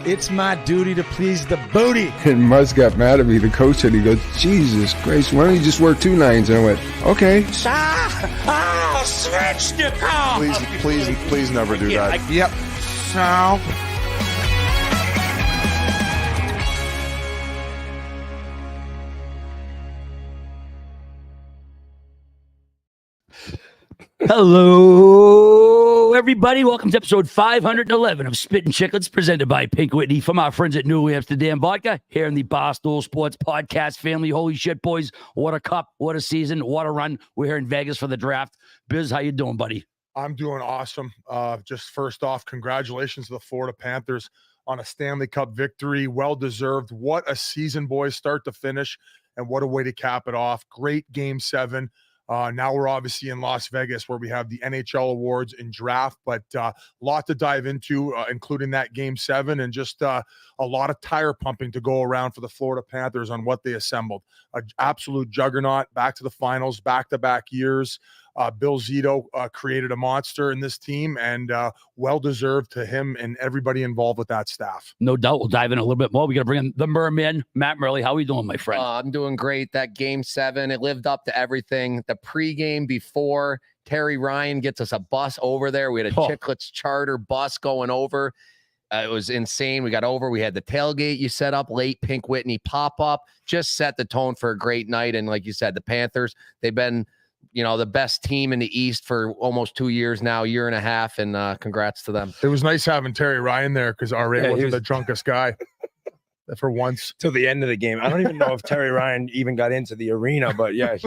It's my duty to please the booty. And Muzz got mad at me, the coach said, he goes, Jesus Christ, why don't you just work 2 nines? And I went, okay. Switch the call. Please never do that. Yep. So. Hello, everybody. Welcome to episode 511 of Spittin Chiclets, presented by Pink Whitney from our friends at New Amsterdam Vodka here in the Barstool Sports Podcast family. Holy shit, boys. What a cup. What a season. What a run. We're here in Vegas for the draft. Biz, how you doing, buddy? I'm doing awesome. Just first off, congratulations to the Florida Panthers on a Stanley Cup victory. Well-deserved. What a season, boys, start to finish, and what a way to cap it off. Great Game 7. Now we're obviously in Las Vegas where we have the NHL awards and draft, but a lot to dive into, including that Game 7 and just a lot of tire pumping to go around for the Florida Panthers on what they assembled. An absolute juggernaut, back to the finals, back-to-back years. Bill Zito created a monster in this team, and well-deserved to him and everybody involved with that staff. No doubt. We'll dive in a little bit more. We got to bring in the Merman, Matt Murley. How are you doing, my friend? I'm doing great. That Game 7, it lived up to everything. The pregame before, Terry Ryan gets us a bus over there. We had a Chiclets charter bus going over. It was insane. We got over. We had the tailgate you set up late, Pink Whitney pop-up. Just set the tone for a great night. And like you said, the Panthers, they've been the best team in the East for almost 2 years now, year and a half, and congrats to them. It was nice having Terry Ryan there because RA wasn't the drunkest guy for once. Till the end of the game. I don't even know if Terry Ryan even got into the arena, but yeah,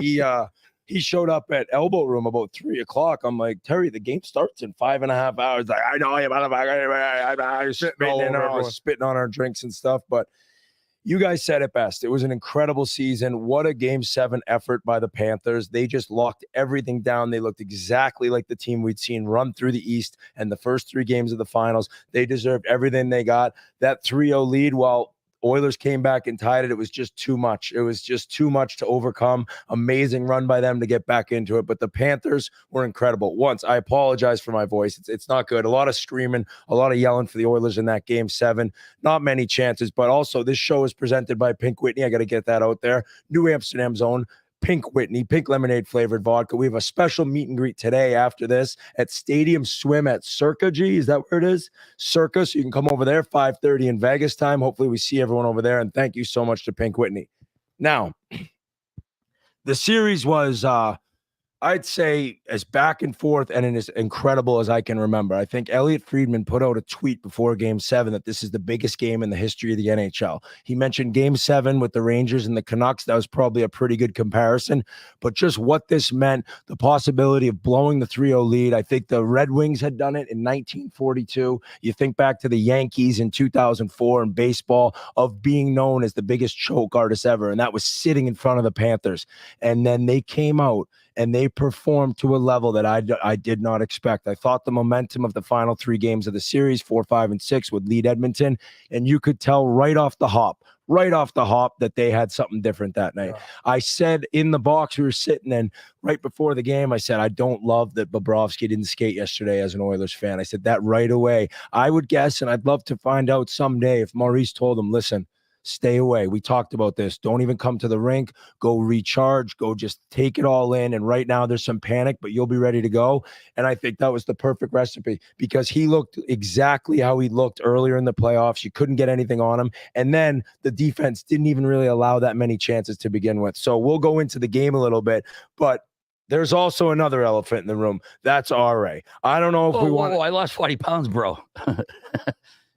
he showed up at Elbow Room about 3 o'clock. I'm like, Terry, the game starts in 5.5 hours. Like, I know, I was spitting on our drinks and stuff, but you guys said it best. It was an incredible season. What a Game 7 effort by the Panthers. They just locked everything down. They looked exactly like the team we'd seen run through the East and the first 3 games of the finals. They deserved everything they got. That 3-0 lead, while Oilers came back and tied it, it was just too much. It was just too much to overcome. Amazing run by them to get back into it. But the Panthers were incredible. Once, I apologize for my voice. It's not good. A lot of screaming, a lot of yelling for the Oilers in that Game 7. Not many chances, but also this show is presented by Pink Whitney. I got to get that out there. New Amsterdam's own Pink Whitney, pink lemonade flavored vodka. We have a special meet and greet today after this at Stadium Swim at Circa G. Is that where it is? Circa. So you can come over there, 5:30 in Vegas time. Hopefully we see everyone over there. And thank you so much to Pink Whitney. Now, the series was, I'd say, as back and forth and as incredible as I can remember. I think Elliot Friedman put out a tweet before Game 7 that this is the biggest game in the history of the NHL. He mentioned Game 7 with the Rangers and the Canucks. That was probably a pretty good comparison. But just what this meant, the possibility of blowing the 3-0 lead. I think the Red Wings had done it in 1942. You think back to the Yankees in 2004 in baseball of being known as the biggest choke artist ever. And that was sitting in front of the Panthers. And then they came out and they performed to a level that I did not expect. I thought the momentum of the final 3 games of the series, 4, 5, and 6, would lead Edmonton, and you could tell right off the hop that they had something different that night. Yeah. I said in the box we were sitting in right before the game, I said, I don't love that Bobrovsky didn't skate yesterday as an Oilers fan. I said that right away. I would guess, and I'd love to find out someday if Maurice told him, listen, stay away. We talked about this. Don't even come to the rink. Go recharge. Go just take it all in. And right now there's some panic, but you'll be ready to go. And I think that was the perfect recipe because he looked exactly how he looked earlier in the playoffs. You couldn't get anything on him. And then the defense didn't even really allow that many chances to begin with. So we'll go into the game a little bit, but there's also another elephant in the room. That's RA. I don't know if we want. I lost 40 pounds, bro.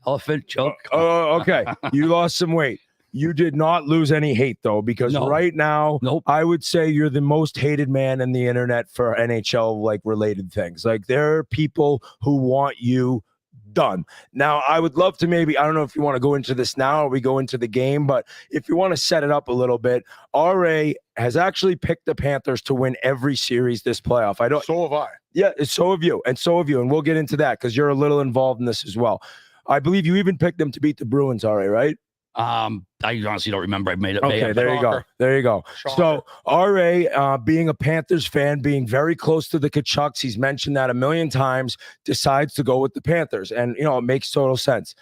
Elephant joke. Oh, okay. You lost some weight. You did not lose any hate, though, because right now, I would say you're the most hated man in the internet for NHL related things. Like, there are people who want you done. Now, I would love to maybe, I don't know if you want to go into this now or we go into the game, but if you want to set it up a little bit, RA has actually picked the Panthers to win every series this playoff. So have I. Yeah, so have you. And we'll get into that because you're a little involved in this as well. I believe you even picked them to beat the Bruins, RA, right? I honestly don't remember. I made it. Okay, there you go. There you go. Shocker. So RA, being a Panthers fan, being very close to the Kachucks, he's mentioned that a million times, decides to go with the Panthers. And, it makes total sense.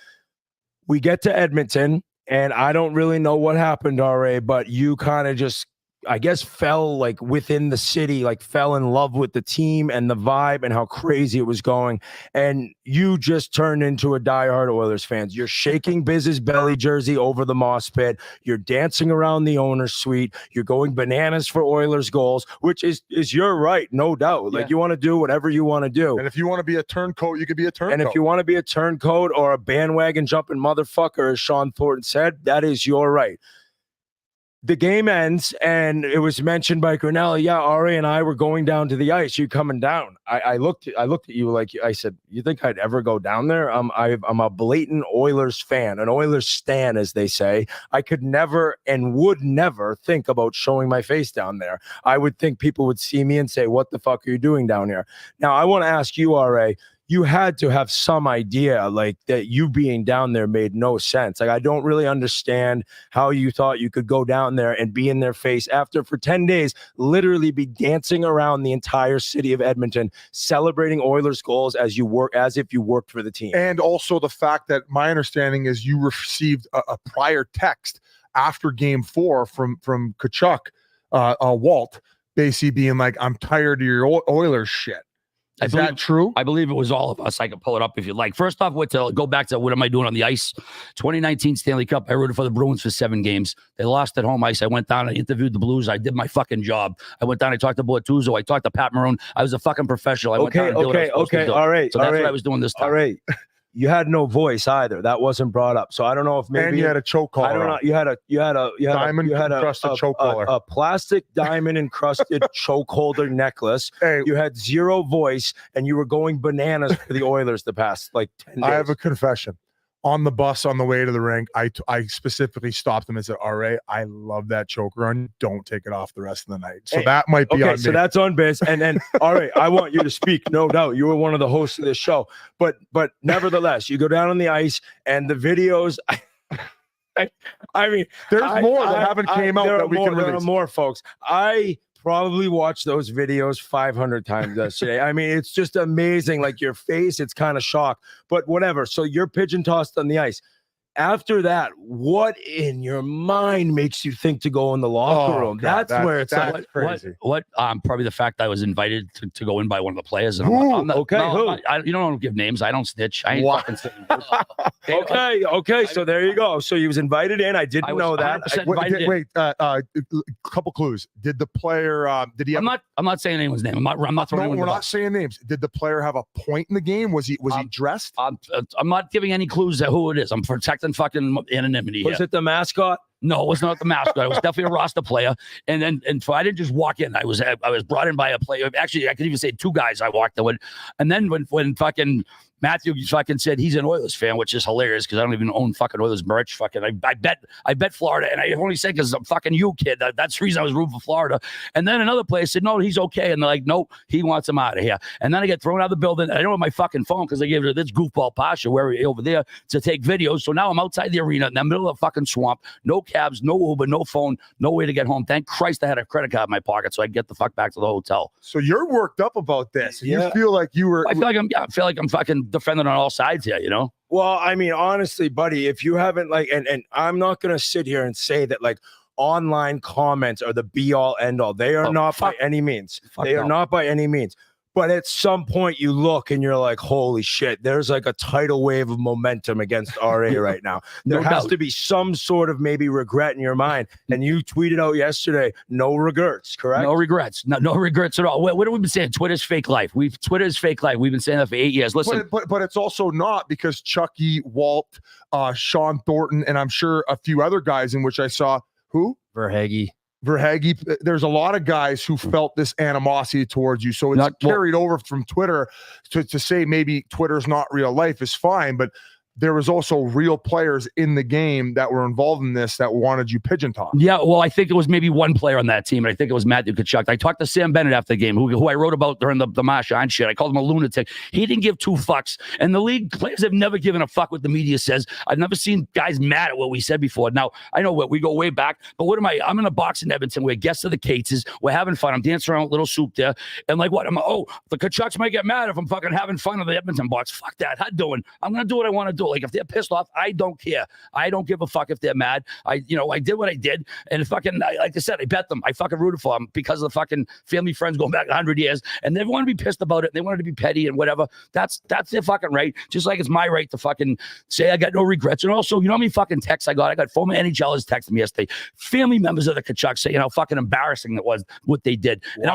We get to Edmonton, and I don't really know what happened, RA, but you kind of just, I guess, fell like within the city, like fell in love with the team and the vibe and how crazy it was going. And you just turned into a diehard Oilers fan. You're shaking Biz's belly jersey over the moss pit. You're dancing around the owner's suite. You're going bananas for Oilers goals, which is your right, no doubt. Like, you want to do whatever you want to do. And if you want to be a turncoat, you could be a turncoat. And if you want to be a turncoat or a bandwagon jumping motherfucker, as Sean Thornton said, that is your right. The game ends, and it was mentioned by Grinnell. Yeah, Ari and I were going down to the ice. You coming down? I looked at you like I said. You think I'd ever go down there? I'm a blatant Oilers fan, an Oilers stan, as they say. I could never and would never think about showing my face down there. I would think people would see me and say, "What the fuck are you doing down here?" Now, I want to ask you, RA. You had to have some idea, like, that you being down there made no sense. Like, I don't really understand how you thought you could go down there and be in their face after, for 10 days, literally be dancing around the entire city of Edmonton, celebrating Oilers goals as if you worked for the team. And also the fact that my understanding is you received a prior text after Game 4 from Tkachuk, Walt, basically being like, "I'm tired of your Oilers shit." Is that true? I believe it was all of us. I can pull it up if you like. First off, go back to what am I doing on the ice? 2019 Stanley Cup. I rooted for the Bruins for 7 games. They lost at home ice. I went down and interviewed the Blues. I did my fucking job. I went down. I talked to Bortuzzo. I talked to Pat Maroon. I was a fucking professional. I went down and did what I was supposed to do. All right. So that's what I was doing this time. All right. You had no voice either. That wasn't brought up. So I don't know if maybe and you had a choke collar. I don't know. You had a diamond encrusted choke collar. A plastic diamond encrusted choke holder necklace. Hey, you had zero voice, and you were going bananas for the Oilers the past 10 days. I have a confession. On the bus on the way to the rink, I specifically stopped him and said, "RA, I love that choker on you. Don't take it off the rest of the night." So that might be on me. So that's on Biz. And then, all right, I want you to speak, no doubt. You were one of the hosts of this show. But nevertheless, you go down on the ice, and the videos. I mean, there's more that haven't came out that we can release. There are more, folks. I probably watched those videos 500 times yesterday. I mean, it's just amazing. Like, your face, it's kind of shocked, but whatever. So you're pigeon tossed on the ice. After that, what in your mind makes you think to go in the locker room? God, that's where it's that's like, crazy. What? Probably the fact I was invited to go in by one of the players. And Who? I'm not, Okay, no, who? You don't give names. I don't snitch. I ain't fucking saying. Okay. So there you go. So he was invited in. I didn't know that. Wait, couple clues. Did the player? Did he? I'm not saying anyone's name. I'm not throwing. No, we're not saying names. Did the player have a point in the game? Was he dressed? I'm not giving any clues to who it is. I'm protecting fucking anonymity. Was it the mascot? No, it was not the mascot. It was definitely a roster player. And so I didn't just walk in. I was brought in by a player. Actually, I could even say 2 guys I walked in with. And then when fucking Matthew fucking said he's an Oilers fan, which is hilarious because I don't even own fucking Oilers merch. Fucking, I bet Florida, and I only said because I'm fucking you, kid. That's the reason I was rooting for Florida. And then another player said, "No, he's okay," and they're like, "No, he wants him out of here." And then I get thrown out of the building. I don't have my fucking phone because I gave it to this goofball Pasha over there to take videos. So now I'm outside the arena in the middle of a fucking swamp. No cabs, no Uber, no phone, no way to get home. Thank Christ I had a credit card in my pocket so I could get the fuck back to the hotel. So you're worked up about this. Yeah. You feel like you were. I feel like I'm fucking defending on all sides here, you know? Well, I mean, honestly, buddy, if you haven't and I'm not going to sit here and say that online comments are the be all end all. They are not by any means. They are not by any means. But at some point you look and you're like, holy shit, there's like a tidal wave of momentum against RA right now. There has to be some sort of maybe regret in your mind. And you tweeted out yesterday, no regrets, correct? No regrets. No regrets at all. What have we been saying? Twitter's fake life. Twitter is fake life. We've been saying that for 8 years. Listen. But it's also not because Chucky, Walt, Sean Thornton, and I'm sure a few other guys in which I saw who? Verhaeghe, there's a lot of guys who felt this animosity towards you. So it's carried over from Twitter to say maybe Twitter's not real life is fine, but there was also real players in the game that were involved in this that wanted you pigeon tossed. Yeah, well, I think it was maybe one player on that team, and I think it was Matthew Tkachuk. I talked to Sam Bennett after the game, who I wrote about during the Marchand shit. I called him a lunatic. He didn't give 2 fucks, and the league players have never given a fuck what the media says. I've never seen guys mad at what we said before. Now, I know we go way back, but what am I? I'm in a box in Edmonton. We're guests of the Cates. We're having fun. I'm dancing around with Little Soup there, and like what? The Tkachuks might get mad if I'm fucking having fun in the Edmonton box. Fuck that. How doing? I'm going to do what I want to do. like if they're pissed off, I don't care. I don't give a fuck if they're mad. I did what I did, and fucking, like I said, I bet them. I fucking rooted for them because of the fucking family friends going back 100 years, and they want to be pissed about it. They wanted to be petty and whatever. That's their fucking right. Just like it's my right to fucking say I got no regrets. And also, you know how many fucking texts I got? I got former NHLers texting me yesterday, family members of the Kachuks saying how fucking embarrassing it was what they did. And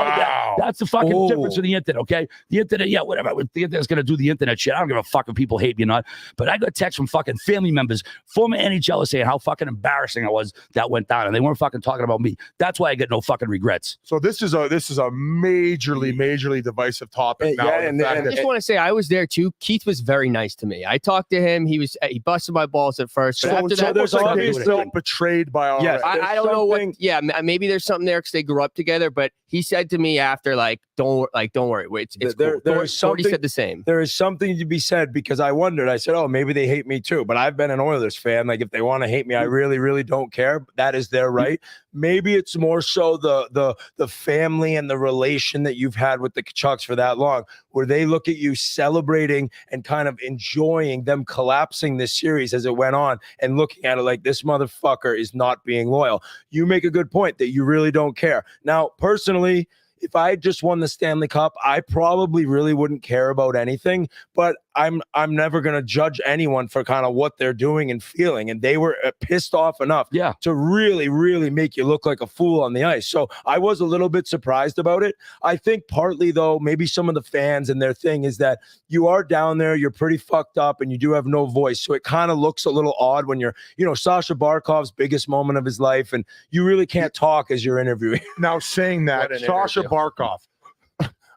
that's the fucking difference with the internet, okay? The internet, yeah, whatever. The internet's gonna do the internet shit. I don't give a fuck if people hate me or not. But I got texts from fucking family members, former NHLers saying how fucking embarrassing it was that went down, and they weren't fucking talking about me. That's why I get no fucking regrets. So this is a majorly divisive topic now. Yeah, I just want to say I was there too. Keith was very nice to me. I talked to him. He busted my balls at first. But after that, there's obviously felt betrayed by all. Yes, I don't know what. Yeah, maybe there's something there because they grew up together. But he said to me after, don't worry. It's cool. He said the same. There is something to be said because I wondered. I said, oh, maybe they hate me too. But I've been an Oilers fan. Like if they want to hate me, I really, really don't care. That is their right. Maybe it's more so the family and the relation that you've had with the Kachuks for that long, where they look at you celebrating and kind of enjoying them collapsing this series as it went on and looking at it like this motherfucker is not being loyal. You make a good point that you really don't care. Now, personally, if I had just won the Stanley Cup, I probably really wouldn't care about anything, but I'm never going to judge anyone for kind of what they're doing and feeling. And they were pissed off enough to really, really make you look like a fool on the ice. So I was a little bit surprised about it. I think partly, though, maybe some of the fans and their thing is that you are down there, you're pretty fucked up, and you do have no voice. So it kind of looks a little odd when you're, Sasha Barkov's biggest moment of his life, and you really can't talk as you're interviewing. Now, saying that, Sasha Barkov,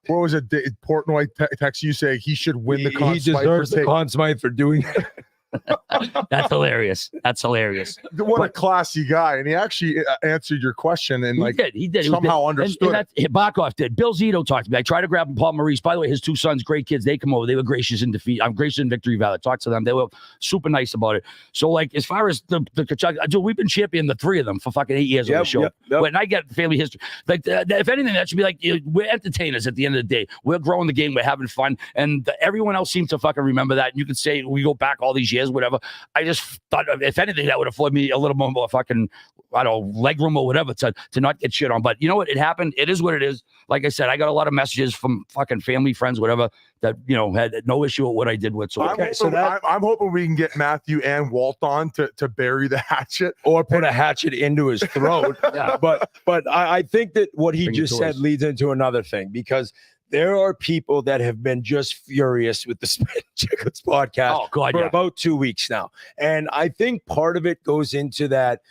what was it? Portnoy text you say he should win the Conn Smythe. He deserves the Conn Smythe for doing it. That's hilarious. That's hilarious. What a classy guy. And he actually answered your question and he did. Somehow understood. And Barkov did. Bill Zito talked to me. I tried to grab him, Paul Maurice. By the way, his two sons, great kids. They come over. They were gracious in defeat. I'm gracious in victory valley. Talked to them. They were super nice about it. So as far as the Kachuk, we've been championing the three of them for fucking 8 years on the show. When I get family history, if anything, that should be like, we're entertainers at the end of the day. We're growing the game. We're having fun. And everyone else seems to fucking remember that. And you could say we go back all these years, whatever. I just thought, if anything, that would afford me a little more fucking, I don't know, leg room or whatever to not get shit on. But you know what? It happened. It is what it is. Like I said, I got a lot of messages from fucking family, friends, whatever, that, had no issue with what I did with. So, I'm hoping we can get Matthew and Walt on to bury the hatchet. Or put a hatchet into his throat. But I think that what he just said leads into another thing, because there are people that have been just furious with the Spittin Chiclets podcast for about 2 weeks now. And I think part of it goes into that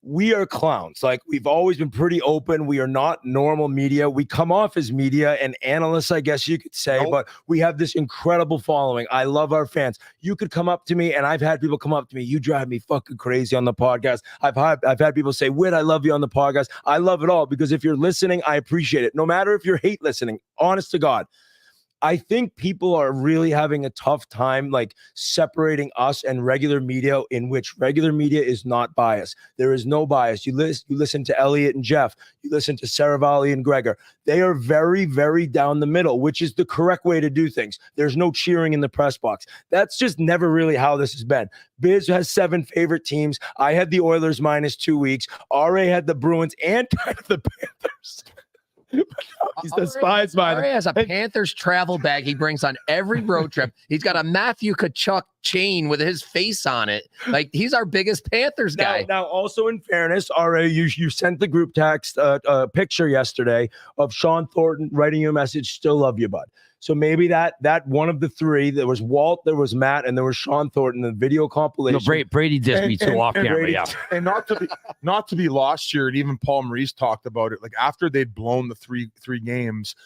we are clowns. Like, we've always been pretty open. We are not normal media. We come off as media and analysts, I guess you could say, but we have this incredible following. I love our fans. You could come up to me, and I've had people come up to me, you drive me fucking crazy on the podcast. I've had people say, Whit, I love you on the podcast. I love it all, because if you're listening, I appreciate it. No matter if you're hate listening, honest to God. I think people are really having a tough time separating us and regular media, in which regular media is not biased. There is no bias. You listen to Elliot and Jeff. You listen to Saravalli and Gregor. They are very, very down the middle, which is the correct way to do things. There's no cheering in the press box. That's just never really how this has been. Biz has 7 favorite teams. I had the Oilers minus 2 weeks. RA had the Bruins and kind of the Panthers. He's despised by them. He has a Panthers travel bag he brings on every road trip. He's got a Matthew Tkachuk chain with his face on it. He's our biggest Panthers guy. Now, also in fairness, RA, you sent the group text picture yesterday of Sean Thornton writing you a message, still love you, bud. So maybe that one of the three, there was Walt, there was Matt, and there was Sean Thornton, the video compilation. No, Brady dissed me too off camera. Brady, and not to be lost here, and even Paul Maurice talked about it. After they'd blown the three games,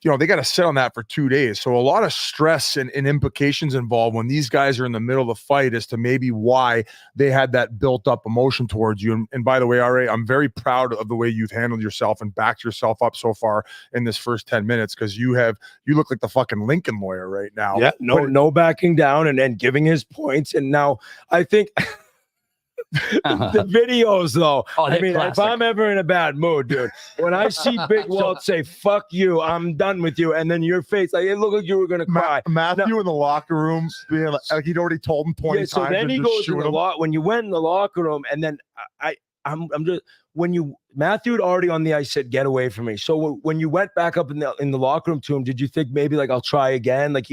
they got to sit on that for 2 days. So a lot of stress and implications involved when these guys are in the middle of the fight as to maybe why they had that built up emotion towards you. And by the way, RA, I'm very proud of the way you've handled yourself and backed yourself up so far in this first 10 minutes, because you look like the fucking Lincoln lawyer right now. Yeah, no backing down and giving his points. And now I think The videos, though. Oh, I they're mean, if classic. I'm ever in a bad mood, dude, when I see Big Walt say, fuck you, I'm done with you, and then your face, like, it looked like you were going to cry. Matthew in the locker room being like he'd already told him 20 Yeah, so times. then and he just goes in shooing the him. when you went in the locker room, and then I'm just, Matthew had already on the ice said, get away from me. So when you went back up in the locker room to him, did you think maybe like, I'll try again? Like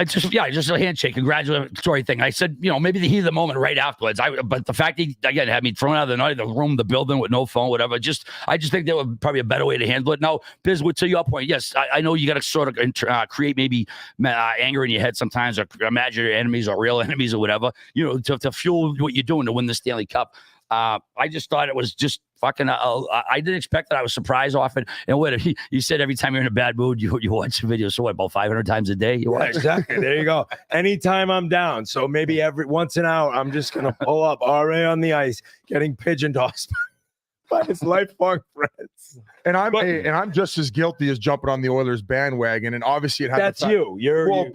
Just a handshake, congratulatory thing. I said, maybe the heat of the moment right afterwards. But the fact he again had me thrown out of the room, the building with no phone, whatever. I just think there was probably a better way to handle it. Now, Biz, to your point, yes, I know you got to sort of create maybe anger in your head sometimes, or imagine your enemies or real enemies or whatever. To fuel what you're doing to win the Stanley Cup. I just thought it was just fucking. I didn't expect that. I was surprised often. And what you said, every time you're in a bad mood, you watch the videos. So what, about 500 times a day? You watch? Exactly. There you go. Anytime I'm down, so maybe every once an hour, I'm just gonna pull up RA on the ice, getting pigeon tossed by his lifelong friends. And I'm just as guilty as jumping on the Oilers bandwagon. And obviously, it had That's you.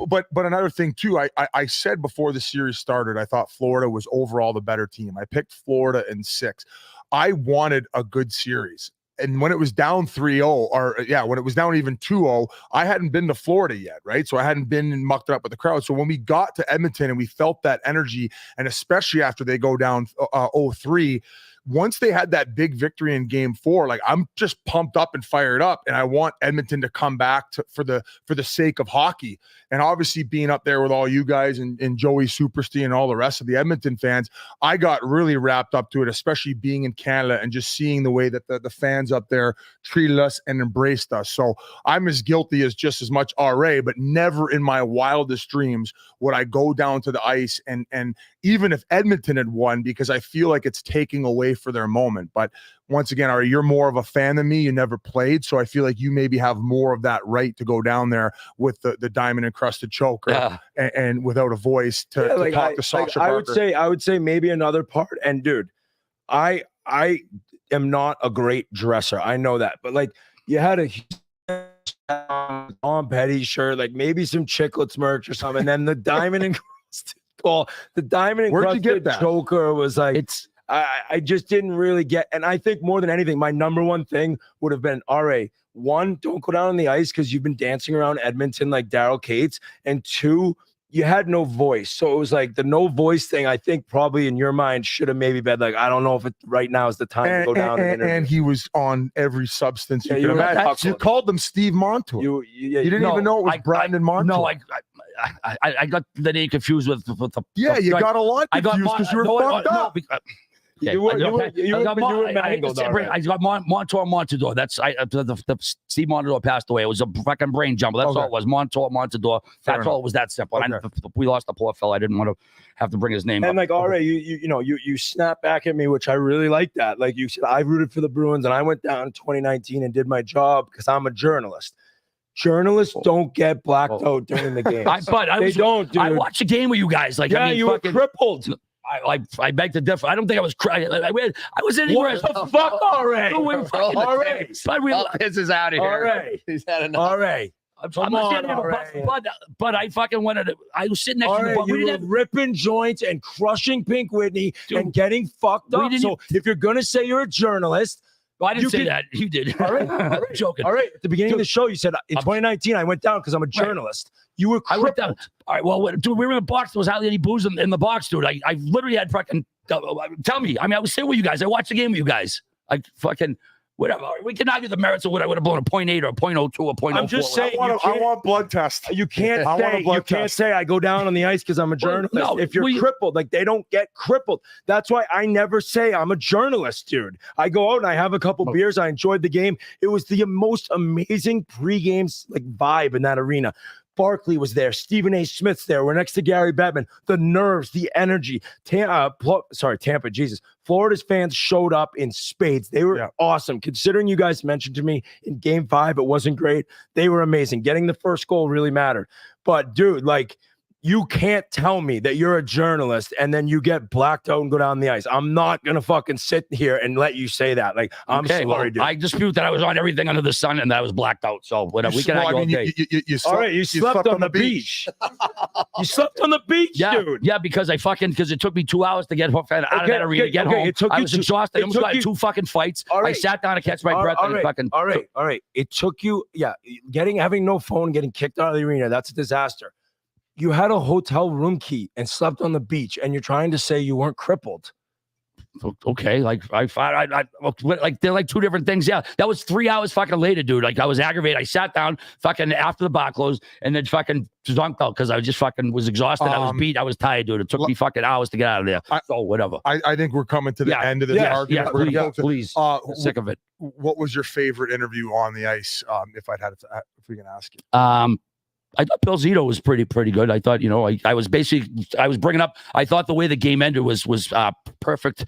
But another thing too, I said before the series started, I thought Florida was overall the better team. I picked Florida in 6. I wanted a good series. And when it was down 3-0, when it was down even 2-0, I hadn't been to Florida yet, right? So I hadn't been and mucked it up with the crowd. So when we got to Edmonton and we felt that energy, and especially after they go down 0-3, once they had that big victory in Game 4, like, I'm just pumped up and fired up, and I want Edmonton to come back for the sake of hockey. And obviously, being up there with all you guys and Joey Superstein and all the rest of the Edmonton fans, I got really wrapped up to it, especially being in Canada and just seeing the way that the fans up there treated us and embraced us. So I'm as guilty as just as much RA, but never in my wildest dreams would I go down to the ice and even if Edmonton had won, because I feel like it's taking away for their moment. But once again, you're more of a fan than me. You never played, so I feel like you maybe have more of that right to go down there with the diamond encrusted choker and without a voice to talk to Sasha Barker. I would say maybe another part. And dude, I am not a great dresser. I know that, but like, you had a Tom Petty shirt, like maybe some Chiclets merch or something, and then the diamond encrusted ball, the diamond encrusted choker was like, I just didn't really get. And I think more than anything, my number one thing would have been, RA, 1, don't go down on the ice because you've been dancing around Edmonton like Daryl Cates, and 2, you had no voice. So it was like the no voice thing, I think probably in your mind should have maybe been like, I don't know if it right now is the time to go down. And he was on every substance you can imagine. You called him Steve Montour. You didn't even know it was Brandon Montour. No, I got the name confused with the. Yeah, you got a lot confused because you were fucked up. You were mangled. I got Montador. That's the Steve Montador passed away. It was a fucking brain jumble. That's all it was. Montador. That's all. It was that simple. We lost the poor fella. I didn't want to have to bring his name up. And like, RA, you snap back at me, which I really like that. Like you said, I rooted for the Bruins, and I went down in 2019 and did my job because I'm a journalist. Journalists don't get blacked out during the game. They don't, dude. I watched a game with you guys. Like, you were crippled. I beg to differ. I don't think I was crying. I was anywhere. What the fuck, RA? This is out of here. RA. He's had enough. RA. I'm not standing up, but I fucking wanted to. I was sitting next to you. You were ripping joints and crushing Pink Whitney and getting fucked up. So if you're going to say you're a journalist, I didn't say that. You did. All right. I'm joking. All right. At the beginning of the show, you said in 2019, I went down because I'm a journalist. You were crippled. I went down. All right. Well, dude, we were in the box. There was hardly any booze in the box, dude. I literally had fucking. Tell me. I mean, I was sitting with you guys. I watched the game with you guys. I fucking. Whatever. We can argue the merits of what I would have blown a 0.8 or a 0.02 or 0.04. I'm just saying, I want blood tests. You can't say I go down on the ice because I'm a journalist. No, if you're crippled, like they don't get crippled. That's why I never say I'm a journalist, dude. I go out and I have a couple beers. I enjoyed the game. It was the most amazing pregame vibe in that arena. Barkley was there. Stephen A. Smith's there. We're next to Gary Bettman. The nerves, the energy. Tampa, Jesus. Florida's fans showed up in spades. They were awesome. Considering you guys mentioned to me in Game 5, it wasn't great. They were amazing. Getting the first goal really mattered. But, dude, like, You can't tell me that you're a journalist and then you get blacked out and go down the ice. I'm not gonna fucking sit here and let you say that. Like, I'm sorry, dude. I dispute that I was on everything under the sun and that I was blacked out. So whatever. We can argue all day. You slept on the beach. You slept on the beach, dude. Yeah, because it took me 2 hours to get out of that arena to get home. I was exhausted. I almost got in 2 fucking fights. I sat down to catch my breath. All right. It took you, having no phone, getting kicked out of the arena. That's a disaster. You had a hotel room key and slept on the beach, and you're trying to say you weren't crippled. Okay, like they're like 2 different things. Yeah, that was 3 hours fucking later, dude. Like I was aggravated. I sat down fucking after the bar closed and then fucking zonked out because I just fucking was exhausted. I was beat. I was tired, dude. It took me fucking hours to get out of there. So whatever. I think we're coming to the end of this argument. Please. Sick of it. What was your favorite interview on the ice? If we can ask you. I thought Bill Zito was pretty good. I thought, I was bringing up, I thought the way the game ended was perfect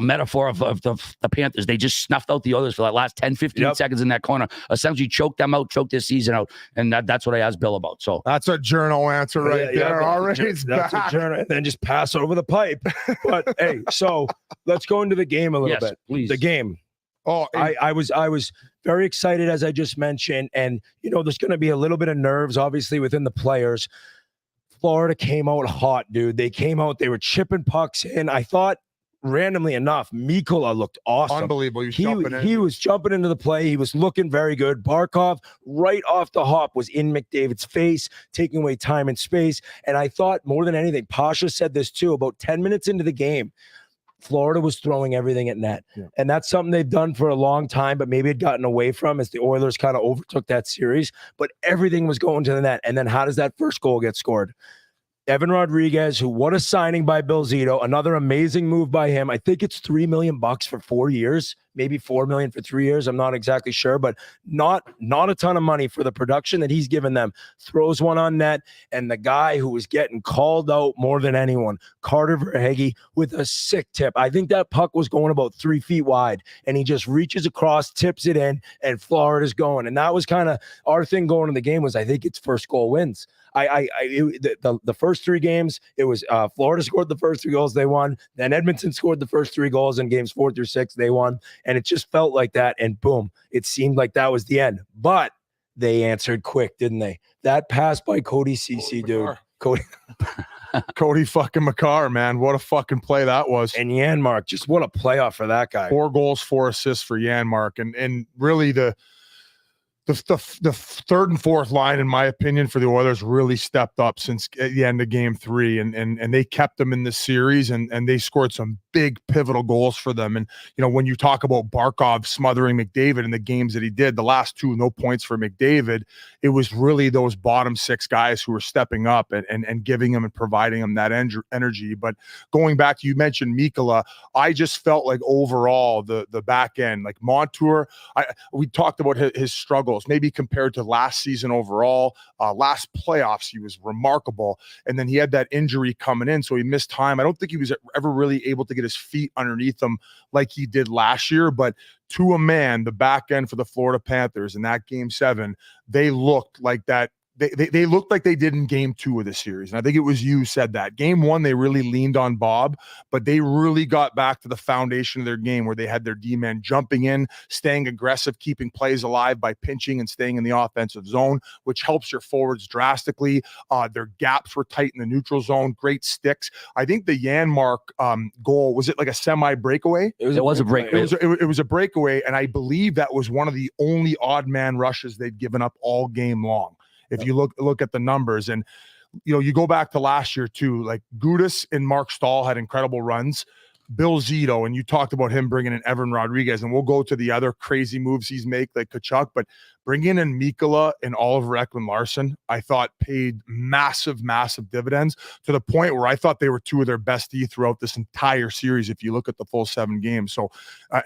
metaphor of the Panthers. They just snuffed out the others for that last 10, 15 seconds in that corner, essentially choked them out, choked their season out. And that's what I asked Bill about. So that's a journal answer right there. Already. That's a journal. And then just pass over the pipe. But hey, so let's go into the game a little bit. Please. The game. I was very excited, as I just mentioned, and there's going to be a little bit of nerves, obviously, within the players. Florida came out hot, dude. They came out, they were chipping pucks in. I thought, randomly enough, Mikkola looked awesome. Unbelievable. He was jumping into the play. He was looking very good. Barkov, right off the hop, was in McDavid's face, taking away time and space. And I thought, more than anything, Pasha said this too, about 10 minutes into the game, Florida was throwing everything at net. Yeah. And that's something they've done for a long time, but maybe had gotten away from as the Oilers kind of overtook that series. But everything was going to the net. And then how does that first goal get scored? Evan Rodriguez, what a signing by Bill Zito. Another amazing move by him. I think it's $3 million for 4 years, maybe $4 million for 3 years. I'm not exactly sure, but not a ton of money for the production that he's given them. Throws one on net, and the guy who was getting called out more than anyone, Carter Verhaeghe, with a sick tip. I think that puck was going about 3 feet wide, and he just reaches across, tips it in, and Florida's going. And that was kind of our thing going in the game was I think it's first goal wins. The first 3 games, it was Florida scored the first 3 goals, they won. Then Edmonton scored the first 3 goals in games 4 through 6, they won. And it just felt like that. And boom, it seemed like that was the end. But they answered quick, didn't they? That pass by Cody Ceci, dude. Cody fucking Makar, man. What a fucking play that was. And Janmark, just what a playoff for that guy. 4 goals, 4 assists for Janmark. And really the third and fourth line, in my opinion, for the Oilers really stepped up since the end of game 3, and they kept them in this series, and they scored some big pivotal goals for them. And when you talk about Barkov smothering McDavid in the games that he did, the last 2 no points for McDavid, it was really those bottom 6 guys who were stepping up and giving him and providing him that energy. But going back, you mentioned Mikkola, I just felt like overall the back end, like Montour, we talked about his struggles, maybe compared to last season overall. Last playoffs, he was remarkable. And then he had that injury coming in, so he missed time. I don't think he was ever really able to get his feet underneath him like he did last year. But to a man, the back end for the Florida Panthers in that game 7, they looked like that. They looked like they did in game 2 of the series. And I think it was you said that. Game 1, they really leaned on Bob, but they really got back to the foundation of their game where they had their D-men jumping in, staying aggressive, keeping plays alive by pinching and staying in the offensive zone, which helps your forwards drastically. Their gaps were tight in the neutral zone, great sticks. I think the Janmark goal, was it like a semi-breakaway? It was a breakaway. It was a breakaway, and I believe that was one of the only odd man rushes they'd given up all game long. If you look at the numbers, and you go back to last year too, like Gudas and Mark Stahl had incredible runs. Bill Zito, and you talked about him bringing in Evan Rodriguez, and we'll go to the other crazy moves he's made, like Tkachuk, but bringing in Mikkola and Oliver Ekman-Larsson, I thought paid massive, massive dividends to the point where I thought they were 2 of their best D throughout this entire series, if you look at the full 7 games. So,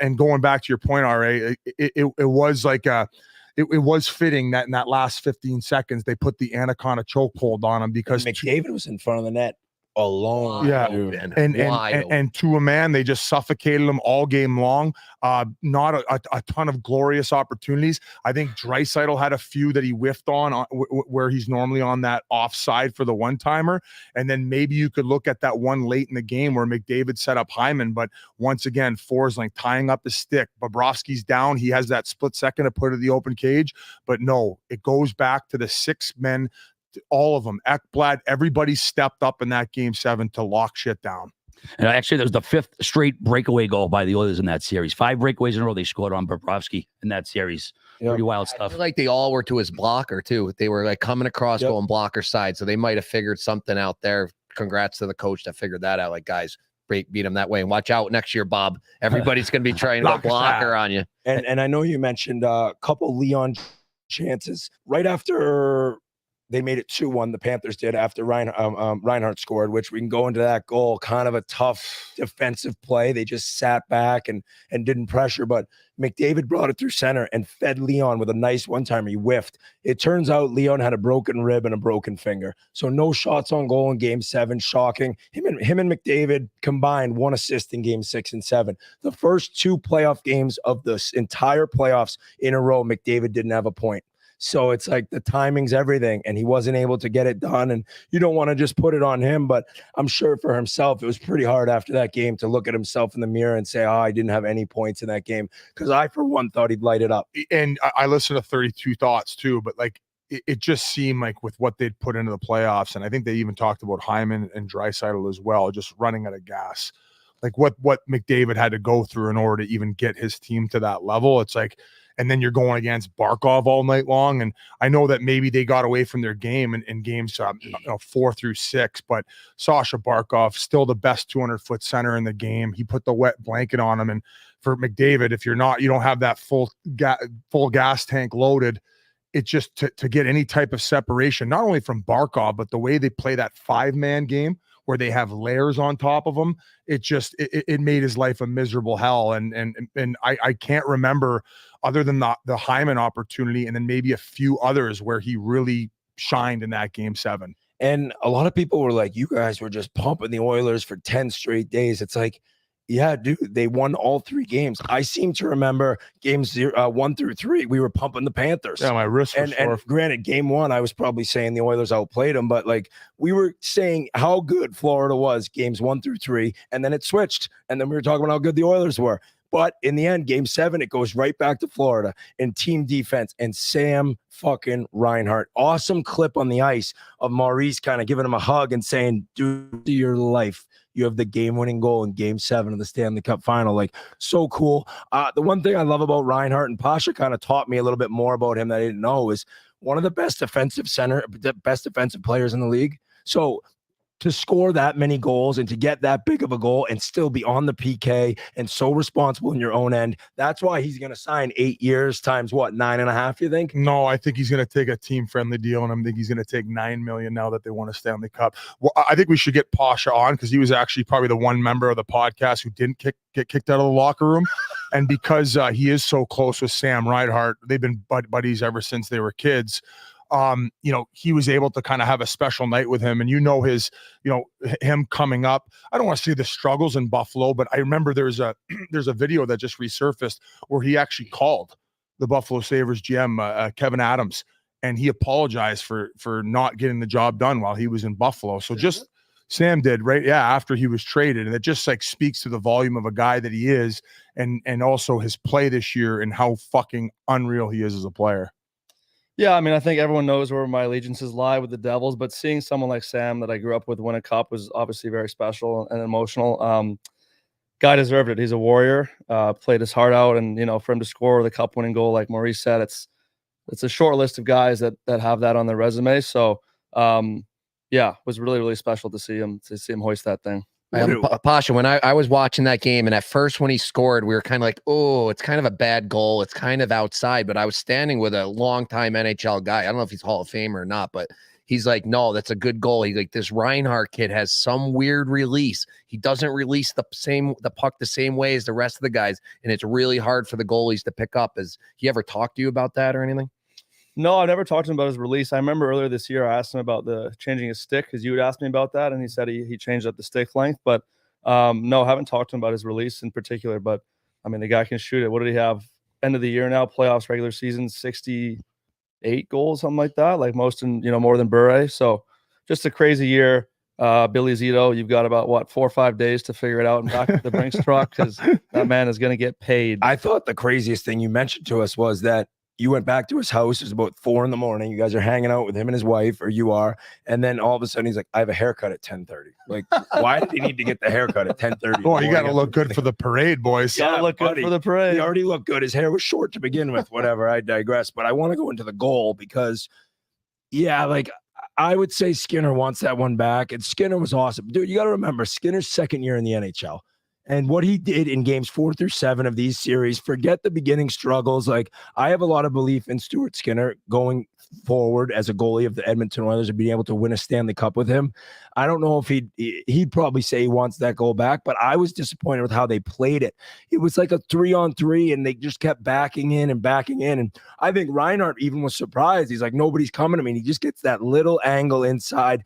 and going back to your point, RA, it was like it was fitting that in that last 15 seconds, they put the Anaconda chokehold on him because McDavid was in front of the net. alone. Yeah. dude. And to a man, they just suffocated him all game long. Not a ton of glorious opportunities. I think Draisaitl had a few that he whiffed on where he's normally on that offside for the one-timer. And then maybe you could look at that one late in the game where McDavid set up Hyman. But once again, Forsling tying up his stick. Bobrovsky's down. He has that split second to put it in the open cage. But no, it goes back to the 6 men. All of them, Ekblad, everybody stepped up in that game 7 to lock shit down. And actually, that was the 5th straight breakaway goal by the Oilers in that series. 5 breakaways in a row they scored on Bobrovsky in that series. Yep. Pretty wild I stuff. feel like they all were to his blocker too. They were like coming across going blocker side, so they might have figured something out there. Congrats to the coach that figured that out. Like, guys, beat him that way, and watch out next year, Bob. Everybody's going to be trying to go blocker on you. And I know you mentioned a couple Leon chances right after they made it 2-1. The Panthers did after Reinhart scored, which we can go into that goal. Kind of a tough defensive play. They just sat back and didn't pressure, but McDavid brought it through center and fed Leon with a nice one-timer. He whiffed. It turns out Leon had a broken rib and a broken finger. So no shots on goal in game 7. Shocking. Him and McDavid combined 1 assist in game 6 and 7. The first 2 playoff games of this entire playoffs in a row, McDavid didn't have a point. So it's like the timing's everything, and he wasn't able to get it done. And you don't want to just put it on him, but I'm sure for himself, it was pretty hard after that game to look at himself in the mirror and say, I didn't have any points in that game, because I, for one, thought he'd light it up. And I listened to 32 Thoughts too, but like it just seemed like with what they'd put into the playoffs, and I think they even talked about Hyman and Draisaitl as well, just running out of gas. Like what McDavid had to go through in order to even get his team to that level. It's like, and then you're going against Barkov all night long. And I know that maybe they got away from their game in games 4 through 6, but Sasha Barkov, still the best 200-foot center in the game. He put the wet blanket on him. And for McDavid, if you don't have that full gas tank loaded, it's just to get any type of separation, not only from Barkov, but the way they play that 5-man game where they have layers on top of him, it made his life a miserable hell. And I can't remember, other than the Hyman opportunity and then maybe a few others, where he really shined in that game 7. And a lot of people were like, you guys were just pumping the Oilers for 10 straight days. It's like, yeah, dude, they won all 3 games. I seem to remember games 1 through 3, we were pumping the Panthers. Yeah, my wrist was sore. And granted, game 1, I was probably saying the Oilers outplayed them, but like we were saying how good Florida was games 1 through 3, and then it switched, and then we were talking about how good the Oilers were. But in the end, game 7, it goes right back to Florida and team defense and Sam fucking Reinhart. Awesome clip on the ice of Maurice kind of giving him a hug and saying, dude, to your life, you have the game-winning goal in game 7 of the Stanley Cup final. Like, so cool. The one thing I love about Reinhart, and Pasha kind of taught me a little bit more about him that I didn't know, is one of the best defensive players in the league. So to score that many goals and to get that big of a goal and still be on the PK and so responsible in your own end, that's why he's going to sign 8 years times what, 9.5, you think? No, I think he's going to take a team-friendly deal, and I think he's going to take $9 million now that they won a Stanley Cup. Well, I think we should get Pasha on, because he was actually probably the one member of the podcast who didn't get kicked out of the locker room. And because he is so close with Sam Reinhart, they've been buddies ever since they were kids. He was able to kind of have a special night with him, and him coming up. I don't want to say the struggles in Buffalo, but I remember there's a video that just resurfaced where he actually called the Buffalo Sabres GM, Kevin Adams, and he apologized for not getting the job done while he was in Buffalo. So just Sam did, right? Yeah, after he was traded, and it just like speaks to the volume of a guy that he is, and also his play this year and how fucking unreal he is as a player. Yeah, I mean, I think everyone knows where my allegiances lie with the Devils, but seeing someone like Sam that I grew up with win a cup was obviously very special and emotional. Guy deserved it. He's a warrior, played his heart out, and for him to score the cup-winning goal, like Maurice said, it's a short list of guys that have that on their resume. So, it was really, really special to see him hoist that thing. Pasha, when I was watching that game, and at first when he scored, we were kind of like, oh, it's kind of a bad goal. It's kind of outside. But I was standing with a longtime NHL guy. I don't know if he's Hall of Famer or not, but he's like, no, that's a good goal. He's like, this Reinhart kid has some weird release. He doesn't release the puck the same way as the rest of the guys, and it's really hard for the goalies to pick up. Has he ever talked to you about that or anything? No, I never talked to him about his release. I remember earlier this year I asked him about the changing his stick because you had asked me about that, and he said he changed up the stick length. But no, I haven't talked to him about his release in particular. But I mean, the guy can shoot it. What did he have? End of the year now, playoffs, regular season, 68 goals, something like that. Like most more than Bure. So just a crazy year. Billy Zito, you've got about 4 or 5 days to figure it out and back to the Brinks truck because that man is going to get paid. I thought the craziest thing you mentioned to us was that you went back to his house. It was about 4 a.m. You guys are hanging out with him and his wife, or you are. And then all of a sudden he's like, I have a haircut at 10:30. Like, why did he need to get the haircut at 10:30? Oh, you got to look good for the parade, boys. Gotta look good for the parade. He already looked good. His hair was short to begin with. Whatever. I digress. But I want to go into the goal because, yeah, like I would say Skinner wants that one back. And Skinner was awesome. Dude, you got to remember, Skinner's second year in the NHL. And what he did in games 4 through 7 of these series, forget the beginning struggles. Like, I have a lot of belief in Stuart Skinner going forward as a goalie of the Edmonton Oilers and being able to win a Stanley Cup with him. I don't know if he'd probably say he wants that goal back, but I was disappointed with how they played it. It was like a 3-on-3 and they just kept backing in. And I think Reinhart even was surprised. He's like, nobody's coming to me. And he just gets that little angle inside.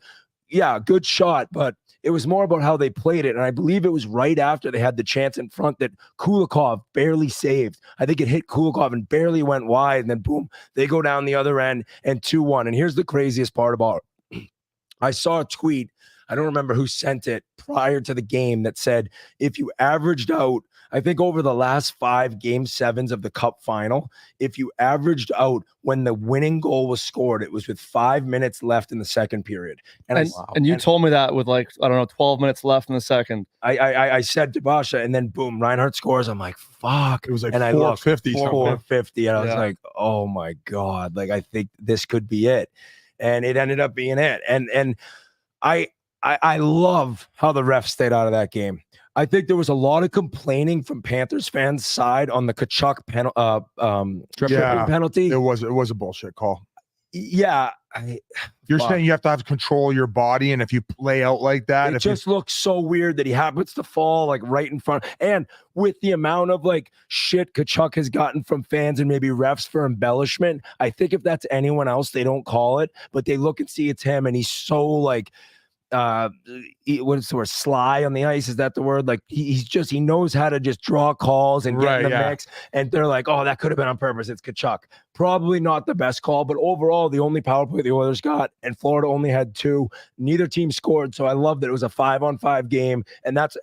Yeah, good shot, but it was more about how they played it. And I believe it was right after they had the chance in front that Kulikov barely saved. I think it hit Kulikov and barely went wide. And then boom, they go down the other end and 2-1. And here's the craziest part about it. I saw a tweet. I don't remember who sent it prior to the game that said, if you averaged out, I think over the last 5 game 7s of the Cup final, if you averaged out when the winning goal was scored, it was with 5 minutes left in the second period. And you told me that with 12 minutes left in the second. I said to Basha, and then boom, Reinhart scores. I'm like, fuck. It was like and 450 something. 450. And I was like, oh my God. Like, I think this could be it. And it ended up being it. And I love how the refs stayed out of that game. I think there was a lot of complaining from Panthers fans' side on the Tkachuk penalty. It was a bullshit call. Yeah. You're saying you have to have control of your body, and if you play out like that, it just looks so weird that he happens to fall like right in front. And with the amount of like shit Tkachuk has gotten from fans and maybe refs for embellishment, I think if that's anyone else, they don't call it, but they look and see it's him, and he's so like what is the word, sly on the ice, is that the word? Like he knows how to just draw calls and get in the mix, and they're like, oh, that could have been on purpose. It's Tkachuk. Probably not the best call, but overall the only power play the Oilers got, and Florida only had 2. Neither team scored, so I love that it was a 5-on-5 game, and that's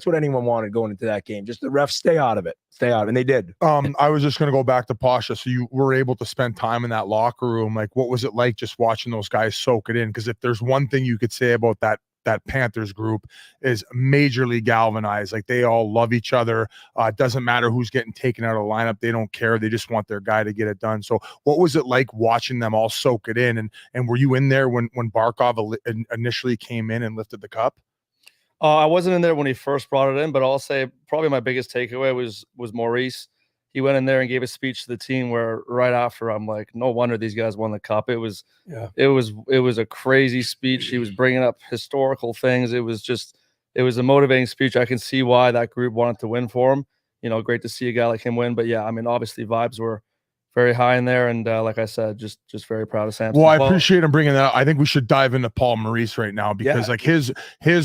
what anyone wanted going into that game. Just the refs stay out of it, and they did. I was just going to go back to Pasha. So you were able to spend time in that locker room. Like, what was it like just watching those guys soak it in? Because if there's one thing you could say about that Panthers group, is majorly galvanized. Like, they all love each other. It doesn't matter who's getting taken out of the lineup. They don't care. They just want their guy to get it done. So what was it like watching them all soak it in? And were you in there when Barkov initially came in and lifted the cup? I wasn't in there when he first brought it in, but I'll say probably my biggest takeaway was Maurice. He went in there and gave a speech to the team where right after I'm like, no wonder these guys won the cup. It was a crazy speech. He was bringing up historical things. It was a motivating speech. I can see why that group wanted to win for him. Great to see a guy like him win. But yeah, I mean, obviously vibes were very high in there, and like I said, just very proud of Samson. Well, I appreciate him bringing that up. I think we should dive into Paul Maurice right now because like his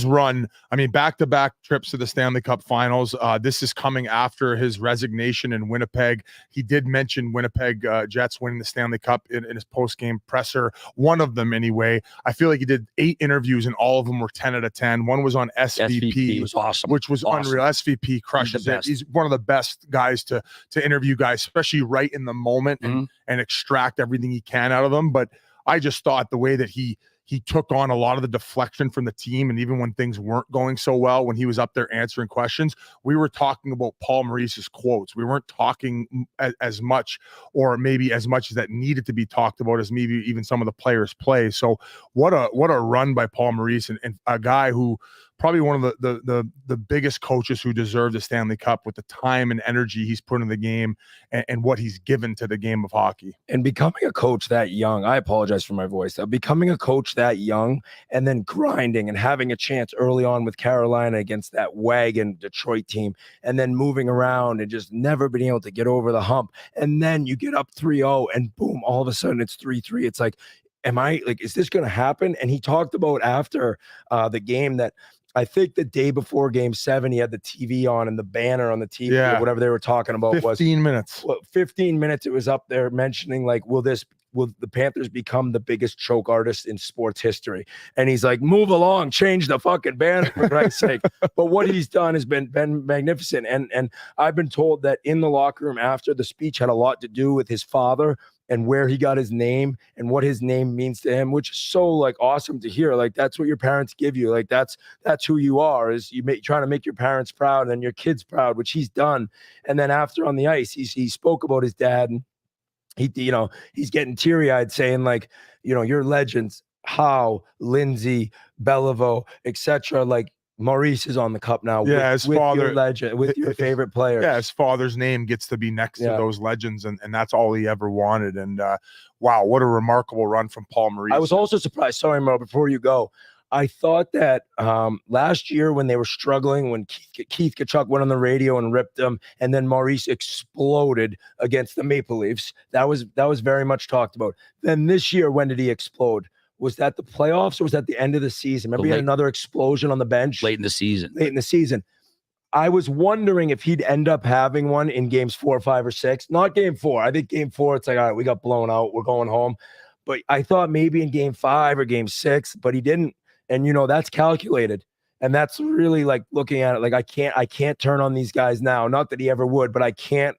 run, I mean, back-to-back trips to the Stanley Cup Finals. This is coming after his resignation in Winnipeg. He did mention Winnipeg Jets winning the Stanley Cup in his post-game presser. One of them, anyway. I feel like he did 8 interviews, and all of them were 10 out of 10. One was on SVP. It was awesome, which was unreal. SVP crushes it. He's one of the best guys to interview guys, especially right in the moment. And extract everything he can out of them. But I just thought the way that he took on a lot of the deflection from the team, and even when things weren't going so well, when he was up there answering questions, we were talking about Paul Maurice's quotes. We weren't talking as much, or maybe as much as that needed to be talked about, as maybe even some of the players' play. So what a run by Paul Maurice, and a guy who probably one of the biggest coaches who deserve the Stanley Cup with the time and energy he's put in the game and what he's given to the game of hockey. And becoming a coach that young, I apologize for my voice. Becoming a coach that young and then grinding and having a chance early on with Carolina against that wagon Detroit team, and then moving around and just never being able to get over the hump. And then you get up 3-0 and boom, all of a sudden it's 3-3. It's like, is this going to happen? And he talked about after the game that I think the day before game 7, he had the TV on and the banner on the TV or whatever they were talking about 15 minutes. 15 minutes. It was up there mentioning like, will the Panthers become the biggest choke artist in sports history? And he's like, move along, change the fucking banner for Christ's sake. But what he's done has been magnificent. And I've been told that in the locker room after the speech had a lot to do with his father and where he got his name and what his name means to him, which is so like awesome to hear. Like that's what your parents give you. Like that's who you are, is trying to make your parents proud and your kids proud, which he's done. And then after on the ice, he spoke about his dad, and he's getting teary-eyed saying like, your legends, Howe, Lindsay, Beliveau, etc. Like Maurice is on the cup now. His father, your legend, with your favorite player. Yeah, his father's name gets to be next to those legends, and that's all he ever wanted. And wow, what a remarkable run from Paul Maurice. I was also surprised. Sorry, Mo, before you go. I thought that last year when they were struggling, when Keith Tkachuk went on the radio and ripped them, and then Maurice exploded against the Maple Leafs, that was very much talked about. Then this year, when did he explode? Was that the playoffs or was that the end of the season? Remember he had another explosion on the bench? Late in the season. I was wondering if he'd end up having one in games 4, 5, or 6. Not game 4. I think game 4, it's like, all right, we got blown out. We're going home. But I thought maybe in game 5 or game 6, but he didn't. And, that's calculated. And that's really like looking at it like I can't turn on these guys now. Not that he ever would, but I can't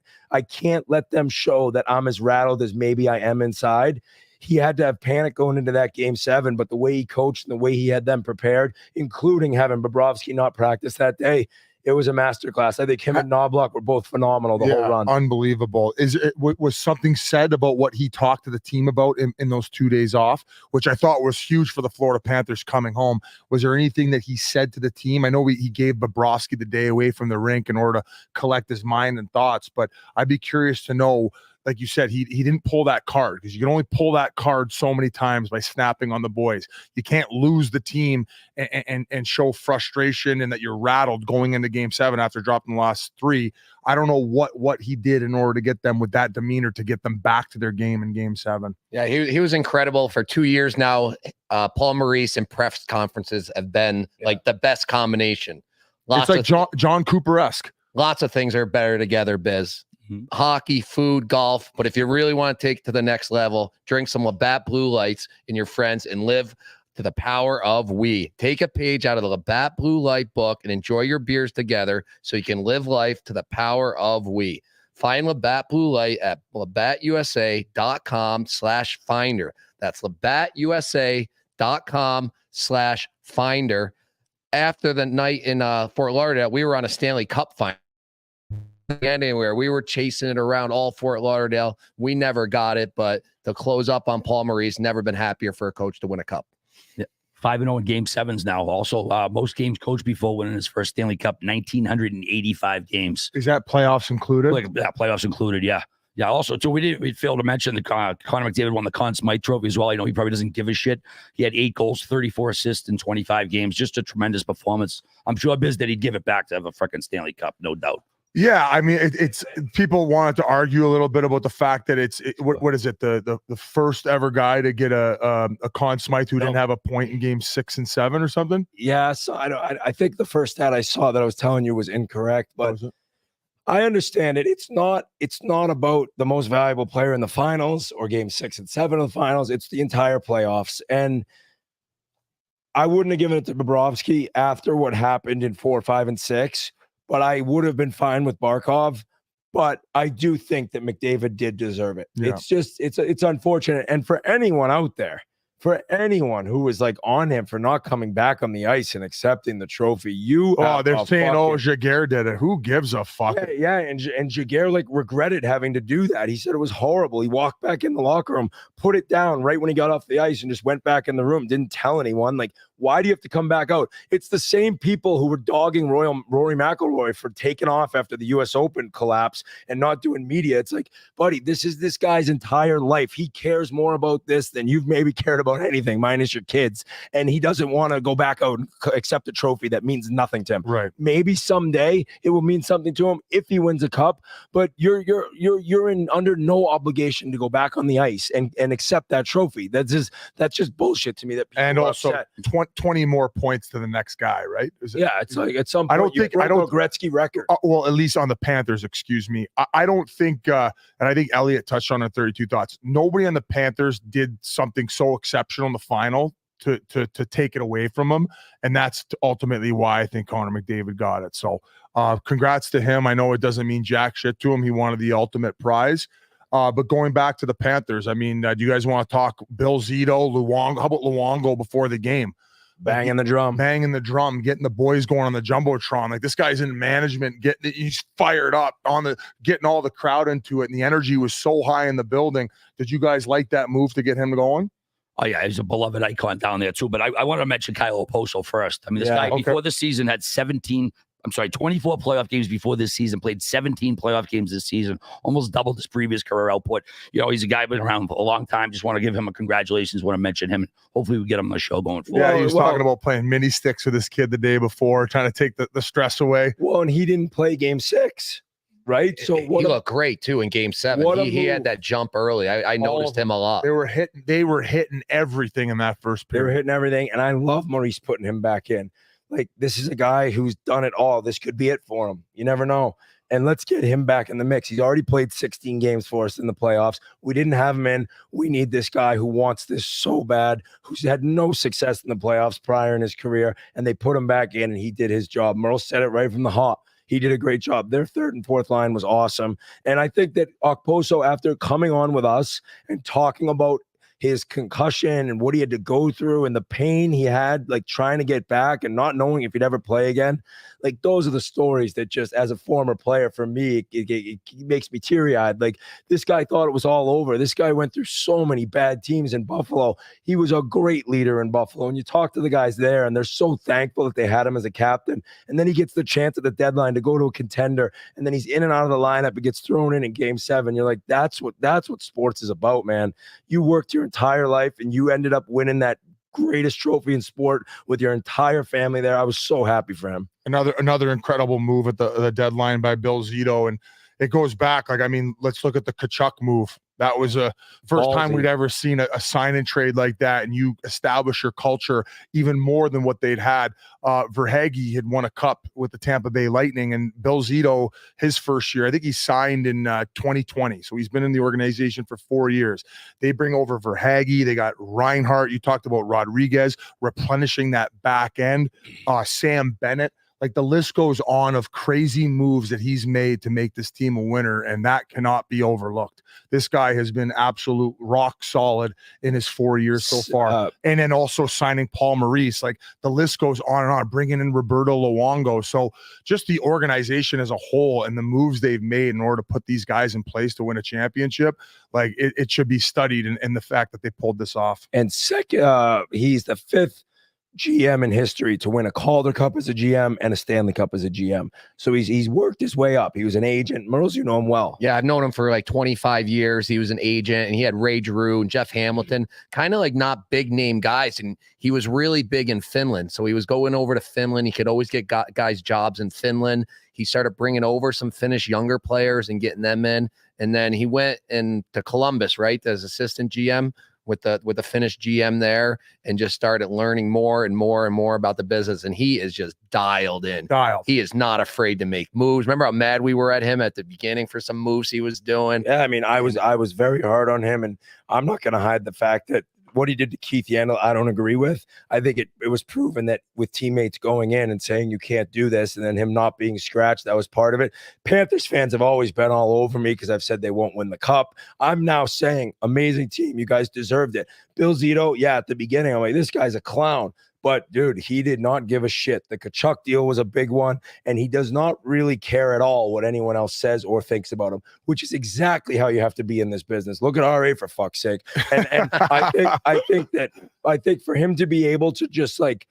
let them show that I'm as rattled as maybe I am inside. He had to have panic going into that game 7, but the way he coached and the way he had them prepared, including having Bobrovsky not practice that day, it was a masterclass. I think him and Knobloch were both phenomenal the whole run. Unbelievable. Was something said about what he talked to the team about in those 2 days off, which I thought was huge for the Florida Panthers coming home? Was there anything that he said to the team? I know he gave Bobrovsky the day away from the rink in order to collect his mind and thoughts, but I'd be curious to know. Like you said, he didn't pull that card because you can only pull that card so many times by snapping on the boys. You can't lose the team and show frustration and that you're rattled going into game 7 after dropping the last 3. I don't know what he did in order to get them with that demeanor to get them back to their game in game 7. Yeah, he was incredible for 2 years now. Paul Maurice and press conferences have been like the best combination. It's like John Cooper-esque. Lots of things are better together, Biz. Hockey, food, golf. But if you really want to take it to the next level, drink some Labatt Blue Lights and your friends and live to the power of we. Take a page out of the Labatt Blue Light book and enjoy your beers together so you can live life to the power of we. Find Labatt Blue Light at labattusa.com/finder. That's labattusa.com/finder. After the night in Fort Lauderdale, we were on a Stanley Cup final. Anywhere we were chasing it around all Fort Lauderdale. We never got it, but to close up on Paul Maurice, never been happier for a coach to win a cup. Yeah. 5-0 in game 7s now. Also, most games coached before winning his first Stanley Cup, 1,985 games. Is that playoffs included? Playoffs included, yeah. Yeah, also, so we failed to mention the Connor McDavid won the Conn Smythe Trophy as well. I know he probably doesn't give a shit. He had 8 goals, 34 assists in 25 games. Just a tremendous performance. I'm sure Biz that he'd give it back to have a freaking Stanley Cup, no doubt. Yeah, I mean, it's people wanted to argue a little bit about the fact that what is it, the first ever guy to get a Conn Smythe who didn't have a point in game 6 and 7 or something. Yeah, so I think the first stat I saw that I was telling you was incorrect, but I understand it. It's not about the most valuable player in the finals or game 6 and 7 of the finals. It's the entire playoffs, and I wouldn't have given it to Bobrovsky after what happened in 4, 5, and 6. But I would have been fine with Barkov. But I do think that McDavid did deserve it. Yeah. It's just, it's unfortunate. And for anyone out there, for anyone who was like on him for not coming back on the ice and accepting the trophy, they're saying, Jaguar did it. Who gives a fuck? Yeah, and Jaguar like regretted having to do that. He said it was horrible. He walked back in the locker room, put it down right when he got off the ice and just went back in the room, didn't tell anyone. Like, Why do you have to come back out? It's the same people who were dogging Rory McIlroy for taking off after the U.S. Open collapse and not doing media. It's like, buddy, this is this guy's entire life. He cares more about this than you've maybe cared about anything, minus your kids. And he doesn't want to go back out and accept a trophy that means nothing to him. Right. Maybe someday it will mean something to him if he wins a cup, but you're under no obligation to go back on the ice and accept that trophy. That's just bullshit to me. That people And are also upset. 20 more points to the next guy, right? It's like at some point I don't think a Gretzky record. Well, at least on the Panthers, excuse me. I don't think, and I think Elliot touched on it 32 thoughts. Nobody on the Panthers did something so exceptional in the final to take it away from him, and that's ultimately why I think Connor McDavid got it. So, congrats to him. I know it doesn't mean jack shit to him. He wanted the ultimate prize. But going back to the Panthers, I mean, do you guys want to talk Bill Zito, Luongo? How about Luongo before the game? Banging the drum, getting the boys going on the Jumbotron. Like, this guy's in management, he's fired up getting all the crowd into it. And the energy was so high in the building. Did you guys like that move to get him going? Oh, yeah, he's a beloved icon down there, too. But I want to mention Kyle Oposo first. I mean, this guy, before the season, had 24 playoff games before this season, played 17 playoff games this season, almost doubled his previous career output. You know, he's a guy been around for a long time. Just want to give him a congratulations, want to mention him. Hopefully we get him on the show going forward. Yeah, he was talking about playing mini sticks with his kid the day before, trying to take the stress away. Well, and he didn't play game 6. Right. So he looked great too in game 7. He had that jump early. I noticed him a lot. They were hitting everything in that first period. They were hitting everything. And I love Maurice putting him back in. Like, this is a guy who's done it all. This could be it for him. You never know. And let's get him back in the mix. He's already played 16 games for us in the playoffs. We didn't have him in. We need this guy who wants this so bad, who's had no success in the playoffs prior in his career. And they put him back in, and he did his job. Merle said it right from the hop. He did a great job. Their third and fourth line was awesome. And I think that Okposo, after coming on with us and talking about his concussion and what he had to go through and the pain he had, like trying to get back and not knowing if he'd ever play again, like those are the stories that just, as a former player, for me, it makes me teary-eyed. Like, this guy thought it was all over. This guy went through so many bad teams in Buffalo. He was a great leader in Buffalo. And you talk to the guys there, and they're so thankful that they had him as a captain. And then he gets the chance at the deadline to go to a contender, and then he's in and out of the lineup and gets thrown in game 7. You're like, that's what sports is about, man. You worked your entire life, and you ended up winning that greatest trophy in sport with your entire family there. I was so happy for him. Another incredible move at the deadline by Bill Zito, and it goes back. Like, I mean, let's look at the Tkachuk move. That was a first time we'd ever seen a sign and trade like that, and you establish your culture even more than what they'd had. Verhaeghe had won a cup with the Tampa Bay Lightning, and Bill Zito, his first year, I think he signed in 2020, so he's been in the organization for 4 years. They bring over Verhaeghe, they got Reinhart, you talked about Rodriguez, replenishing that back end, Sam Bennett. Like, the list goes on of crazy moves that he's made to make this team a winner, and that cannot be overlooked. This guy has been absolute rock solid in his 4 years so far. And then also signing Paul Maurice. Like, the list goes on and on, bringing in Roberto Luongo. So just the organization as a whole and the moves they've made in order to put these guys in place to win a championship, like, it should be studied in the fact that they pulled this off. And second, he's the 5th GM in history to win a Calder Cup as a GM and a Stanley Cup as a GM. So he's worked his way up. He was an agent. Merles, you know him well. Yeah, I've known him for like 25 years. He was an agent, and he had Ray Giroux and Jeff Hamilton, kind of like not big name guys. And he was really big in Finland. So he was going over to Finland. He could always get guys jobs in Finland. He started bringing over some Finnish younger players and getting them in. And then he went into Columbus, right, as assistant GM with the Finnish GM there, and just started learning more and more and more about the business. And he is just dialed in. He is not afraid to make moves. Remember how mad we were at him at the beginning for some moves he was doing? Yeah, I mean, I was very hard on him, and I'm not going to hide the fact that what he did to Keith Yandel, I don't agree with. I think it was proven that with teammates going in and saying you can't do this, and then him not being scratched, that was part of it. Panthers fans have always been all over me because I've said they won't win the cup. I'm now saying, amazing team. You guys deserved it. Bill Zito, yeah, at the beginning, I'm like, this guy's a clown. But dude, he did not give a shit. The Tkachuk deal was a big one, and he does not really care at all what anyone else says or thinks about him, which is exactly how you have to be in this business. Look at RA, for fuck's sake. And I think for him to be able to just like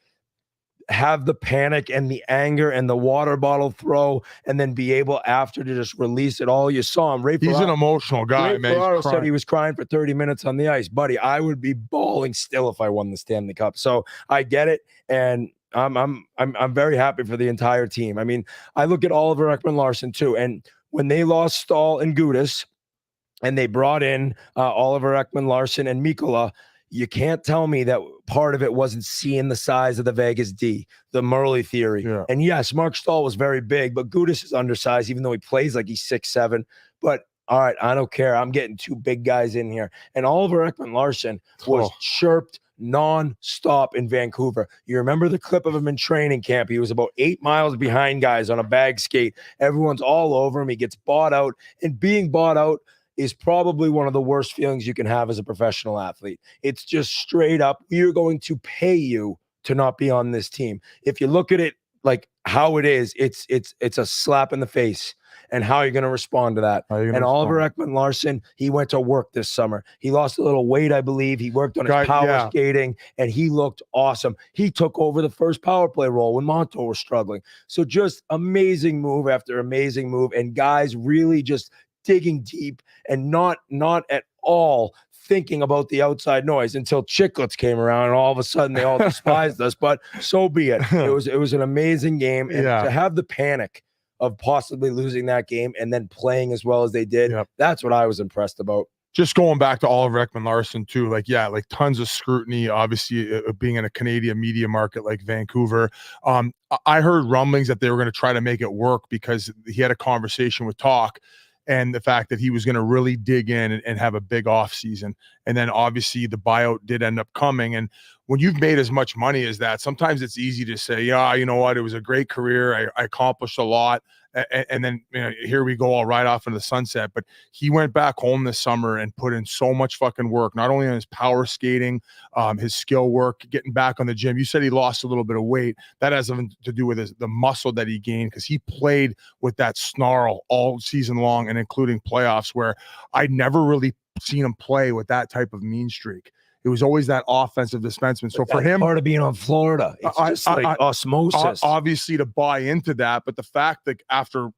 have the panic and the anger and the water bottle throw, and then be able after to just release it all. You saw him. He's an emotional guy, man. Ferraro said he was crying for 30 minutes on the ice. Buddy, I would be bawling still if I won the Stanley Cup. So I get it, and I'm very happy for the entire team. I mean, I look at Oliver Ekman-Larsson too, and when they lost Stahl and Gudas, and they brought in Oliver Ekman-Larsson and Mikkola, you can't tell me that part of it wasn't seeing the size of the Vegas D, the Murley theory. Yeah. And yes, Mark Stahl was very big, but Gudas is undersized, even though he plays like he's 6'7". But all right, I don't care. I'm getting two big guys in here. And Oliver Ekman-Larsson was chirped non-stop in Vancouver. You remember the clip of him in training camp? He was about 8 miles behind guys on a bag skate. Everyone's all over him. He gets bought out. And being bought out is probably one of the worst feelings you can have as a professional athlete. It's just straight up, we are going to pay you to not be on this team. If you look at it like how it is, it's a slap in the face. And how are you going to respond to that? And Oliver Ekman-Larsson, he went to work this summer. He lost a little weight, I believe. He worked on his power skating, and he looked awesome. He took over the first power play role when Montour was struggling. So just amazing move after amazing move, and guys really just digging deep and not at all thinking about the outside noise until Chiclets came around, and all of a sudden they all despised us. But so be it. It was an amazing game, and to have the panic of possibly losing that game and then playing as well as they did, that's what I was impressed about. Just going back to Oliver Ekman-Larsson too, like tons of scrutiny, obviously being in a Canadian media market like Vancouver. I heard rumblings that they were going to try to make it work because he had a conversation with Talk, and the fact that he was going to really dig in and have a big off season. And then obviously the buyout did end up coming. And when you've made as much money as that, sometimes it's easy to say, yeah, you know what, it was a great career. I accomplished a lot. And then here we go, all right off into the sunset. But he went back home this summer and put in so much fucking work, not only on his power skating, his skill work, getting back on the gym. You said he lost a little bit of weight. That has something to do with the muscle that he gained, because he played with that snarl all season long, and including playoffs, where I'd never really seen him play with that type of mean streak. It was always that offensive defenseman. So for him, part of being on Florida, it's just like osmosis. Obviously, to buy into that, but the fact that after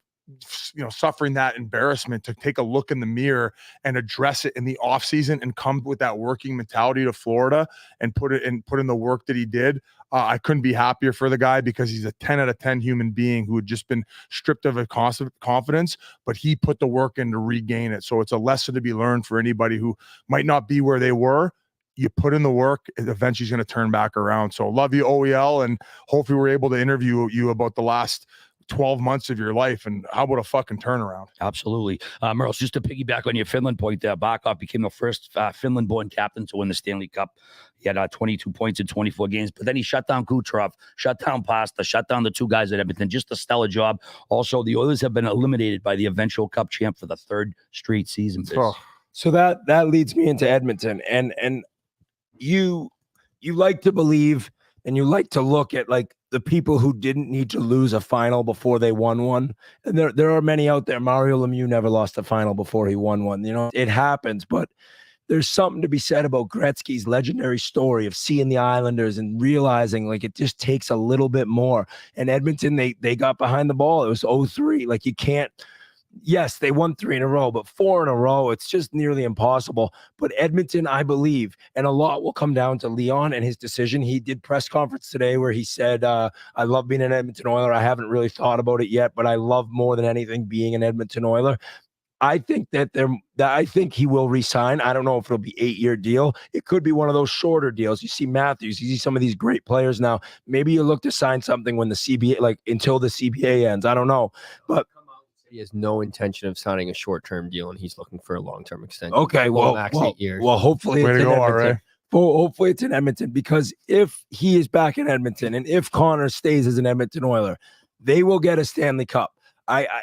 suffering that embarrassment, to take a look in the mirror and address it in the offseason and come with that working mentality to Florida and put in the work that he did, I couldn't be happier for the guy, because he's a 10 out of 10 human being who had just been stripped of a confidence, but he put the work in to regain it. So it's a lesson to be learned for anybody who might not be where they were. You put in the work, eventually he's going to turn back around. So love you, OEL, and hopefully we're able to interview you about the last 12 months of your life, and how about a fucking turnaround? Absolutely. Merle, just to piggyback on your Finland point there, Barkov became the first Finland-born captain to win the Stanley Cup. He had 22 points in 24 games, but then he shut down Kucherov, shut down Pasta, shut down the two guys at Edmonton. Just a stellar job. Also, the Oilers have been eliminated by the eventual Cup champ for the third straight season. So that leads me into Edmonton, and you like to believe, and you like to look at like the people who didn't need to lose a final before they won one. And there are many out there. Mario Lemieux never lost a final before he won one. It happens, but there's something to be said about Gretzky's legendary story of seeing the Islanders and realizing like it just takes a little bit more. And Edmonton, they got behind the ball. It was 0-3. Like you can't. Yes, they won 3 in a row, but 4 in a row, it's just nearly impossible. But Edmonton, I believe, and a lot will come down to Leon and his decision. He did press conference today where he said, I love being an Edmonton Oiler. I haven't really thought about it yet, but I love more than anything being an Edmonton Oiler. I think I think he will resign. I don't know if it'll be 8-year deal. It could be one of those shorter deals. You see Matthews, you see some of these great players now. Maybe you look to sign something when the CBA, like until the CBA ends. I don't know, but he has no intention of signing a short-term deal, and he's looking for a long-term extension. Okay, max 8 years. Well, hopefully it's in Edmonton. Hopefully it's in Edmonton, because if he is back in Edmonton and if Connor stays as an Edmonton Oiler, they will get a Stanley Cup.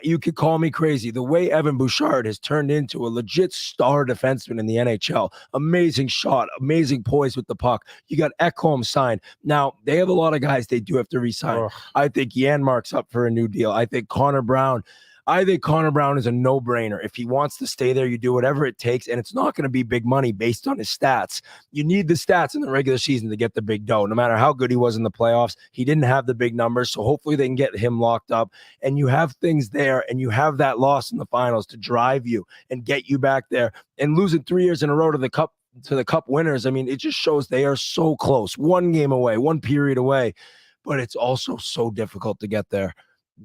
You could call me crazy. The way Evan Bouchard has turned into a legit star defenseman in the NHL. Amazing shot, amazing poise with the puck. You got Ekholm signed. Now, they have a lot of guys they do have to re-sign. Ugh. I think Janmark's up for a new deal. I think Connor Brown is a no-brainer. If he wants to stay there, you do whatever it takes, and it's not going to be big money based on his stats. You need the stats in the regular season to get the big dough. No matter how good he was in the playoffs, he didn't have the big numbers, so hopefully they can get him locked up. And you have things there, and you have that loss in the finals to drive you and get you back there. And losing 3 years in a row to the cup winners, I mean, it just shows they are so close. One game away, one period away, but it's also so difficult to get there.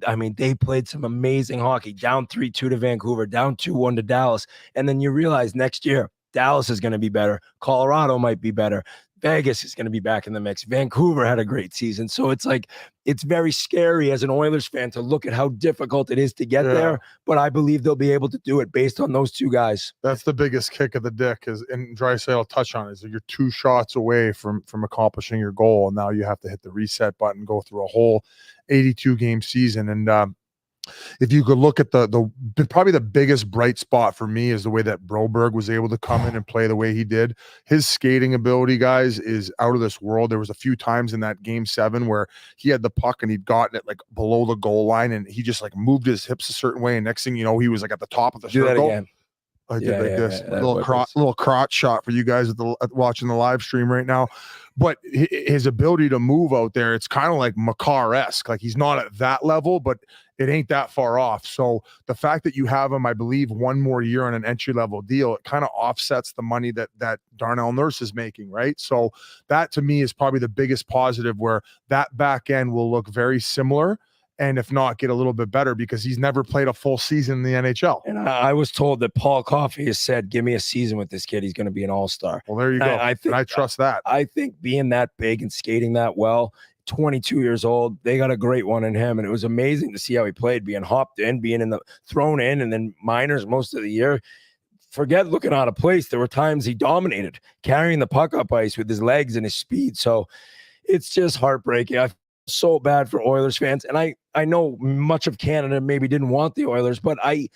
I mean, they played some amazing hockey, down 3-2 to Vancouver, down 2-1 to Dallas. And then you realize next year, Dallas is going to be better. Colorado might be better. Vegas is going to be back in the mix. Vancouver had a great season. So it's like, it's very scary as an Oilers fan to look at how difficult it is to get there. But I believe they'll be able to do it based on those two guys. That's the biggest kick of the dick, and Draisaitl will touch on it, is that you're 2 shots away from accomplishing your goal. And now you have to hit the reset button, go through a whole 82 game season. And if you could look at the probably the biggest bright spot for me is the way that Broberg was able to come in and play the way he did. His skating ability, guys, is out of this world. There was a few times in that game 7 where he had the puck and he'd gotten it like below the goal line, and he just like moved his hips a certain way, and next thing you know, he was like at the top of the circle. Do that again. I did this little crotch shot for you guys watching the live stream right now. But his ability to move out there, it's kind of like Makar-esque. Like, he's not at that level, but it ain't that far off. So the fact that you have him, I believe, 1 more year on an entry-level deal, it kind of offsets the money that Darnell Nurse is making, right? So that, to me, is probably the biggest positive, where that back end will look very similar, and if not, get a little bit better, because he's never played a full season in the NHL. And I was told that Paul Coffey has said, give me a season with this kid, he's going to be an all-star. Well, there you go. I trust that. I think being that big and skating that well, 22 years old, they got a great one in him. And it was amazing to see how he played, being hopped in, thrown in, and then minors most of the year. Forget looking out of place. There were times he dominated, carrying the puck up ice with his legs and his speed. So it's just heartbreaking. I feel so bad for Oilers fans. And I know much of Canada maybe didn't want the Oilers, but I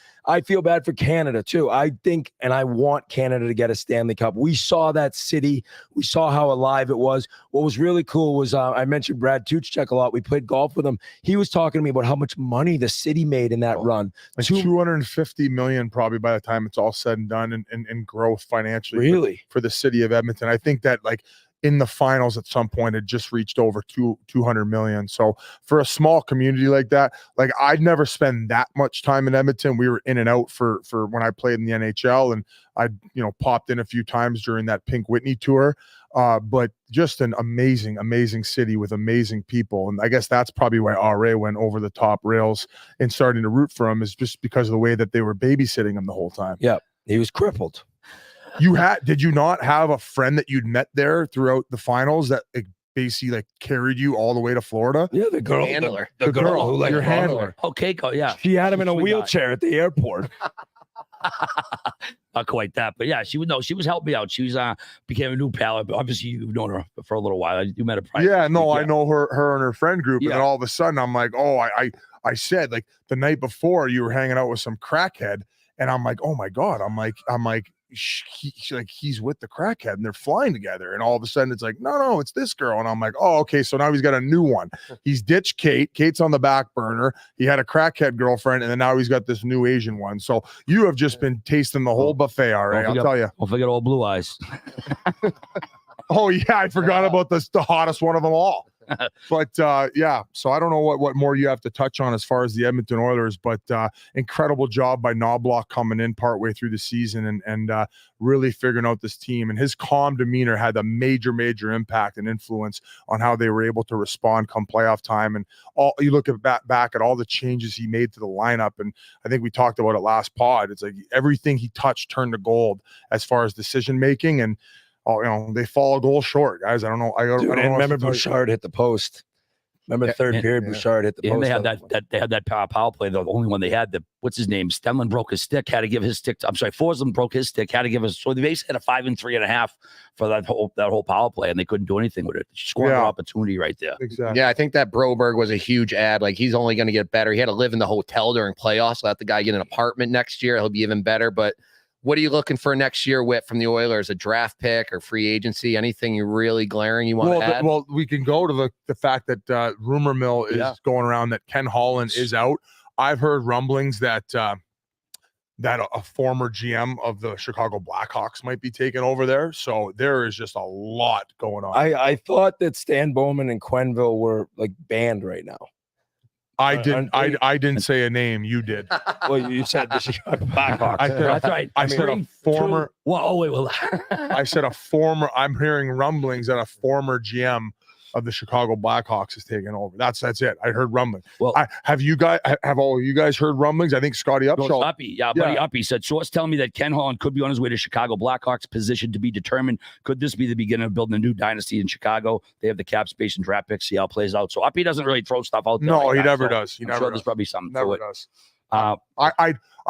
feel bad for Canada too. I think, and I want Canada to get a Stanley Cup. We saw that city. We saw how alive it was. What was really cool was, I mentioned Brad Tuchek a lot. We played golf with him. He was talking to me about how much money the city made in that run. Like $250 million probably by the time it's all said and done, and growth financially. Really? For the city of Edmonton. I think that, like, in the finals at some point, it just reached over 200 million. So for a small community like that, like, I'd never spend that much time in Edmonton. We were in and out for when I played in the NHL, and I, popped in a few times during that Pink Whitney tour. But just an amazing city with amazing people. And I guess that's probably why RA went over the top rails and starting to root for him, is just because of the way that they were babysitting him the whole time. Yeah. He was crippled. Did you not have a friend that you'd met there throughout the finals that basically carried you all the way to Florida? Yeah, the girl, handler. the girl who your handler. Oh, Keiko, yeah. She had him in a wheelchair at the airport. Not quite that, but yeah, she was helping me out. She was became a new pal. Obviously, you've known her for a little while. You met her prior. Yeah, no, I know her and her friend group, and then all of a sudden I'm like, oh, I said, like, the night before you were hanging out with some crackhead, and I'm like, oh my God, I'm like he's with the crackhead and they're flying together, and all of a sudden it's like, no, it's this girl, and I'm like, oh, okay, so now he's got a new one. He's ditched Kate's on the back burner. He had a crackhead girlfriend, and then now he's got this new Asian one. So you have just been tasting the whole buffet, all right? I'll tell you. Don't forget all Blue Eyes. Oh yeah, I forgot about the hottest one of them all. But yeah, so I don't know what more you have to touch on as far as the Edmonton Oilers, but incredible job by Knobloch coming in partway through the season and really figuring out this team. And his calm demeanor had a major impact and influence on how they were able to respond come playoff time. And you look at back at all the changes he made to the lineup, and I think we talked about it last pod. It's like everything he touched turned to gold as far as decision making, and they fall a goal short, guys. I don't know. I don't know. Remember Bouchard hit the post. Remember third period, Bouchard hit the post. And they had that power play. The only one they had. What's his name? Stenlund broke his stick. Had to give his stick. Forsland broke his stick. Had to give us. So they basically had a 5 and 3.5 for that whole power play, and they couldn't do anything with it. Scoring opportunity right there. Exactly. Yeah, I think that Broberg was a huge ad. Like, he's only going to get better. He had to live in the hotel during playoffs. Let the guy get an apartment next year. He'll be even better. But what are you looking for next year, Whit, from the Oilers? A draft pick or free agency? Anything you really glaring you want to add? Well, we can go to the fact that rumor mill is going around that Ken Holland is out. I've heard rumblings that that a former GM of the Chicago Blackhawks might be taking over there. So there is just a lot going on. I thought that Stan Bowman and Quenneville were like banned right now. I didn't say a name. You did. Well, you said the Chicago Blackhawks. That's right. I said a former. I said a former. I'm hearing rumblings that a former GM of the Chicago Blackhawks is taking over. That's it. I heard rumblings. Well, have all of you guys heard rumblings? I think Scotty Upshall. Buddy Uppy said, source telling me that Ken Holland could be on his way to Chicago Blackhawks, position to be determined. Could this be the beginning of building a new dynasty in Chicago? They have the cap space and draft picks. See how it plays out. So Uppy doesn't really throw stuff out there. No, he never does. He never sure does. There's probably something never to it. Does.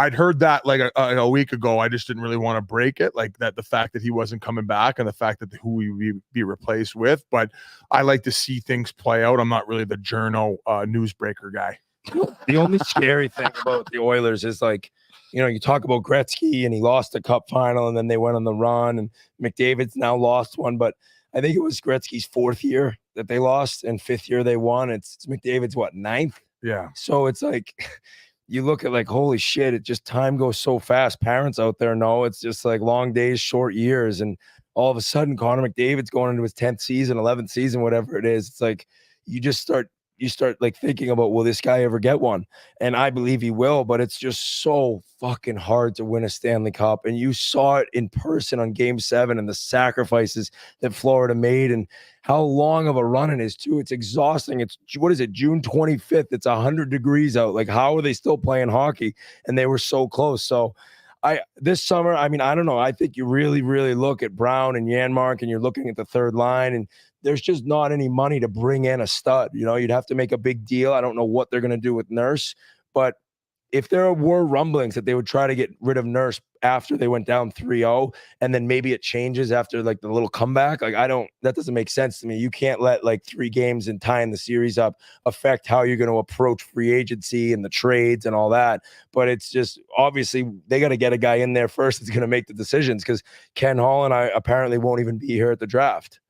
I'd heard that like a week ago. I just didn't really want to break it, like that the fact that he wasn't coming back and the fact that who he would be replaced with. But I like to see things play out. I'm not really the journo newsbreaker guy. The only scary thing about the Oilers is, like, you know, you talk about Gretzky and he lost the cup final and then they went on the run, and McDavid's now lost one, but I think it was Gretzky's 4th year that they lost and 5th year they won. It's McDavid's 9th. Yeah. So it's like, you look at, like, holy shit, it just, time goes so fast. Parents out there know it's just like long days, short years. And all of a sudden, Connor McDavid's going into his 10th season, 11th season, whatever it is. It's like, you start like thinking about, will this guy ever get one? And I believe he will, but it's just so fucking hard to win a Stanley Cup. And you saw it in person on Game 7 and the sacrifices that Florida made and how long of a run it is too. It's exhausting. It's, what is it, June 25th? It's 100 degrees out. Like, how are they still playing hockey? And they were so close. So this summer, I mean, I don't know. I think you really, really look at Brown and Janmark and you're looking at the third line, and there's just not any money to bring in a stud. You know, you'd have to make a big deal. I don't know what they're going to do with Nurse, but if there were rumblings that they would try to get rid of Nurse after they went down 3-0, and then maybe it changes after like the little comeback, like, that doesn't make sense to me. You can't let like 3 games and tying the series up affect how you're going to approach free agency and the trades and all that. But it's just, obviously they got to get a guy in there first that's going to make the decisions, because Ken Holland apparently won't even be here at the draft.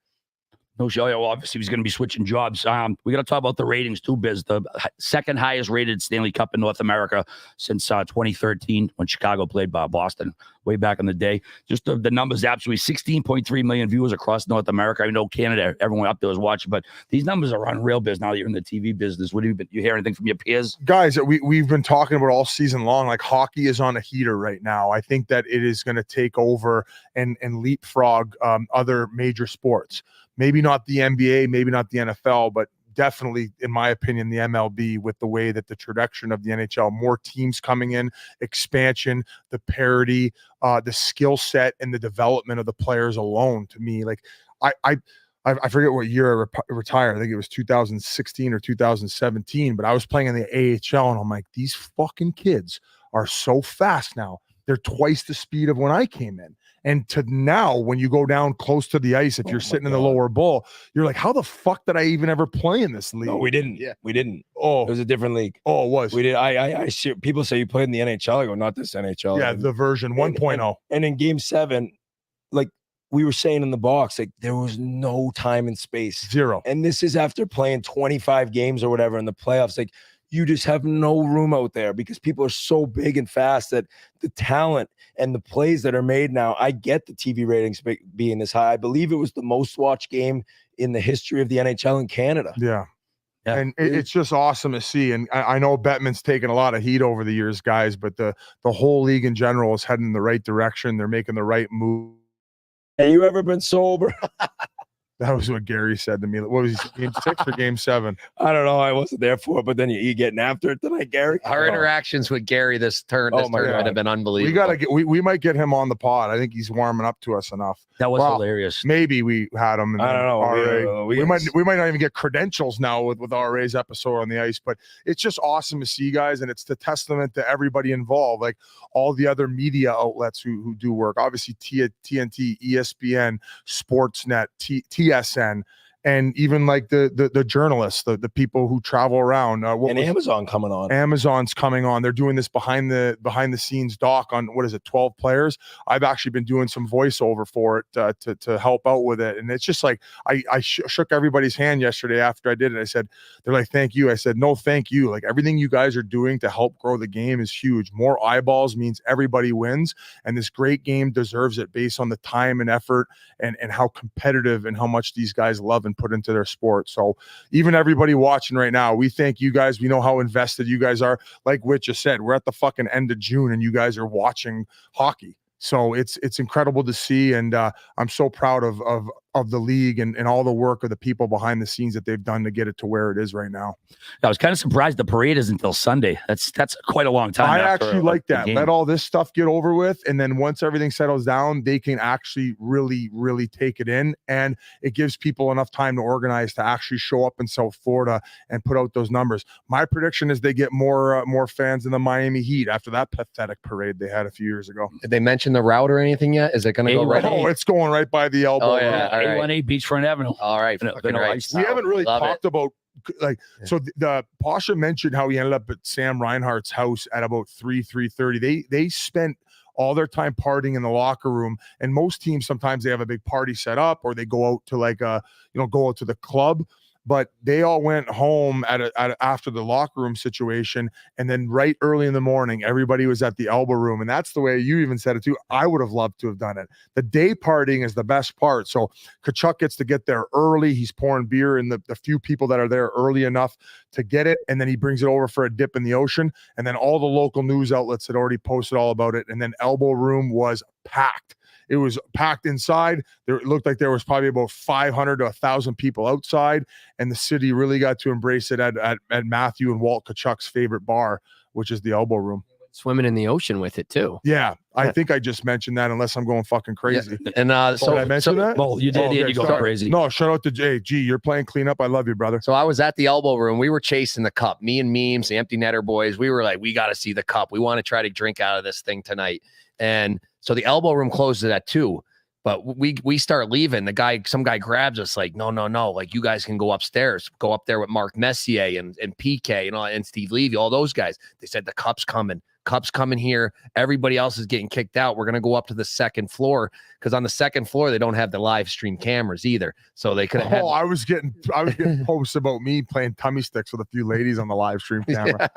No show. Well, obviously he's going to be switching jobs. We got to talk about the ratings too, Biz. The second highest rated Stanley Cup in North America since 2013, when Chicago played Boston way back in the day. Just the numbers, absolutely 16.3 million viewers across North America. I know Canada, everyone up there was watching, but these numbers are unreal, Biz. Now that you're in the TV business, what have you hear anything from your peers? Guys, we've been talking about all season long, like, hockey is on a heater right now. I think that it is going to take over and leapfrog other major sports. Maybe not the NBA, maybe not the NFL, but definitely, in my opinion, the MLB, with the way that the trajectory of the NHL, more teams coming in, expansion, the parity, the skill set, and the development of the players alone. To me, like, I forget what year I retired. I think it was 2016 or 2017, but I was playing in the AHL, and I'm like, these fucking kids are so fast now. They're twice the speed of when I came in. And to now, when you go down close to the ice, if you're sitting in the lower bowl, you're like, how the fuck did I even ever play in this league? No, we didn't. Yeah, we didn't. Oh, it was a different league. Oh, it was. We did. I see people say you played in the NHL. I go, not this NHL. Yeah, the version 1.0. And in Game 7, like we were saying in the box, like, there was no time and space. Zero. And this is after playing 25 games or whatever in the playoffs. Like, you just have no room out there because people are so big and fast that the talent and the plays that are made now, I get the TV ratings being this high. I believe it was the most watched game in the history of the NHL in Canada. Yeah. And it's just awesome to see. And I know Bettman's taken a lot of heat over the years, guys, but the whole league in general is heading in the right direction. They're making the right move. Have you ever been sober? That was what Gary said to me. What was he, game 6 or game 7? I don't know. I wasn't there for it, but then you getting after it tonight, Gary. Our interactions with Gary this tournament have been unbelievable. We gotta get. We might get him on the pod. I think he's warming up to us enough. That was hilarious. Maybe we had him. I don't know. RA. We might not even get credentials now with RA's episode on the ice. But it's just awesome to see, guys, and it's the testament to everybody involved, like all the other media outlets who do work. Obviously, TNT, ESPN, Sportsnet, TSN. And even like the journalists, the people who travel around. Amazon coming on. Amazon's coming on. They're doing this behind the scenes doc on 12 players. I've actually been doing some voiceover for it to help out with it. And it's just like I shook everybody's hand yesterday after I did it. I said, they're like, thank you. I said, no, thank you. Like everything you guys are doing to help grow the game is huge. More eyeballs means everybody wins. And this great game deserves it based on the time and effort and how competitive and how much these guys love and put into their sport. So even everybody watching right now, we thank you guys. We know how invested you guys are. Like Whit just said, we're at the fucking end of June and you guys are watching hockey. So it's incredible to see. And I'm so proud of the league and all the work of the people behind the scenes that they've done to get it to where it is right now. I was kind of surprised the parade isn't until Sunday. That's quite a long time. I actually like that. Let all this stuff get over with. And then once everything settles down, they can actually really, really take it in. And it gives people enough time to organize to actually show up in South Florida and put out those numbers. My prediction is they get more fans in the Miami Heat after that pathetic parade they had a few years ago. Did they mention the route or anything yet? Is it going to go right? Oh, it's going right by the elbow. Oh, yeah. All right. A1A Beachfront Avenue. All right. Right. We haven't really talked about so the Pasha mentioned how he ended up at Sam Reinhart's house at about 3:30. They spent all their time partying in the locker room, and most teams sometimes they have a big party set up or they go out to go out to the club. But they all went home after the locker room situation. And then right early in the morning, everybody was at the elbow room. And that's the way you even said it too. I would have loved to have done it. The day partying is the best part. So Tkachuk gets to get there early. He's pouring beer in the few people that are there early enough to get it. And then he brings it over for a dip in the ocean. And then all the local news outlets had already posted all about it. And then elbow room was packed. It was packed inside. It looked like there was probably about 500 to 1,000 people outside, and the city really got to embrace it at Matthew and Walt Tkachuk's favorite bar, which is the Elbow Room. Swimming in the ocean with it too. Yeah, I think I just mentioned that, unless I'm going fucking crazy. Yeah. And did I mention that? Well, you did. You go crazy. No, shout out to Jay. G, you're playing cleanup. I love you, brother. So I was at the elbow room. We were chasing the cup. Me and Memes, the Empty Netter boys. We were like, we got to see the cup. We want to try to drink out of this thing tonight. And so the elbow room closes at 2. But we start leaving. Some guy grabs us like, no. Like, you guys can go upstairs, go up there with Mark Messier and PK and Steve Levy, all those guys. They said the cup's coming. Cup's coming here. Everybody else is getting kicked out. We're going to go up to the second floor because on the second floor, they don't have the live stream cameras either. So they could have. I was getting posts about me playing tummy sticks with a few ladies on the live stream camera.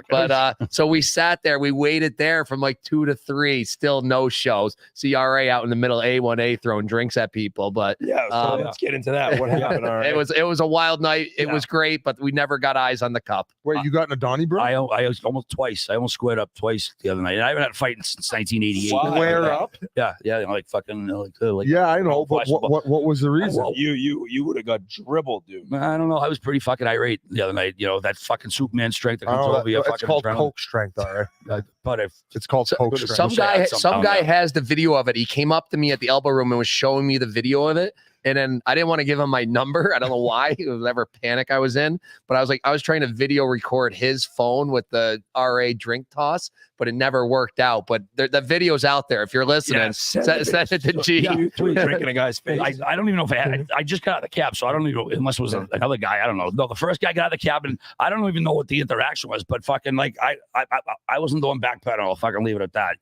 But so we sat there. We waited there from like 2 to 3. Still no shows. CRA out in the middle, A1A throwing drinks at people. But yeah, so let's get into that. What happened? All right. It was a wild night. It was great, but we never got eyes on the cup. Wait, you got in a Donnybrook? I almost twice. I almost squared up twice the other night. And I haven't had a fight since 1988. Square up? Yeah, like fucking yeah, I know. But what was the reason? Well, you would have got dribbled, dude. I don't know. I was pretty fucking irate the other night. That fucking Superman strength that comes over you. It's called Coke strength, all right. But if it's called Coke strength. Some guy has the video of it. He came up to me at the elbow room and was showing me the video of it. And then I didn't want to give him my number. I don't know why. It was whatever panic I was in. But I was trying to video record his phone with the RA drink toss, but it never worked out. But the video's out there. If you're listening, send it to G. You drinking a guy's face. I don't even know if I just got out of the cab, so I don't even know, unless it was another guy. I don't know. No, the first guy got out of the cab, and I don't even know what the interaction was. But fucking I wasn't doing backpedal. I'll fucking leave it at that.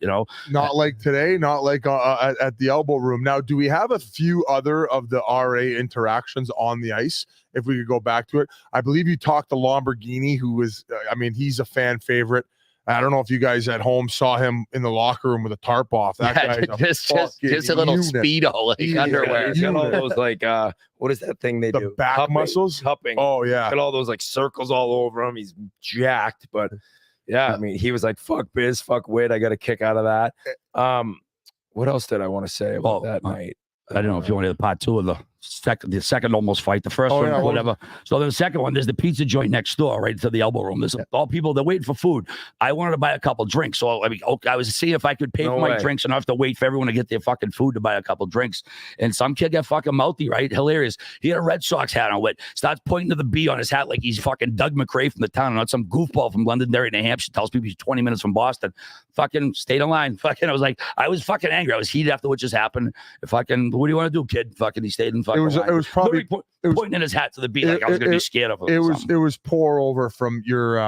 Not like today. Not like at the elbow room. Now, do we have a few other of the RA interactions on the ice? If we could go back to it, I believe you talked to Lamborghini, who was, he's a fan favorite. I don't know if you guys at home saw him in the locker room with a tarp off. That guy's just a little speedo, like underwear. He's got all those what is that thing they do? The back muscles? Cupping. Oh yeah. Got all those circles all over him. He's jacked, but yeah, he was like, fuck Biz, fuck Whit. I got a kick out of that. What else did I want to say about that night? I don't know if you want to hear the part 2 of the the second almost fight, the first one, whatever. So the second one, there's the pizza joint next door, right to the elbow room. There's all people, they're waiting for food. I wanted to buy a couple drinks. So I mean, I was seeing if I could pay for my drinks and not have to wait for everyone to get their fucking food to buy a couple drinks. And some kid got fucking mouthy, right? Hilarious. He had a Red Sox hat on with, starts pointing to the B on his hat like he's fucking Doug McRae from the town, not some goofball from Londonderry, New Hampshire, tells people he's 20 minutes from Boston. Fucking stayed in line. Fucking, I was fucking angry. I was heated after what just happened. Fucking, what do you want to do, kid? Fucking, he stayed in fucking line. It was probably pointing in his hat to the B like I was going to be scared of him. It was pour over from your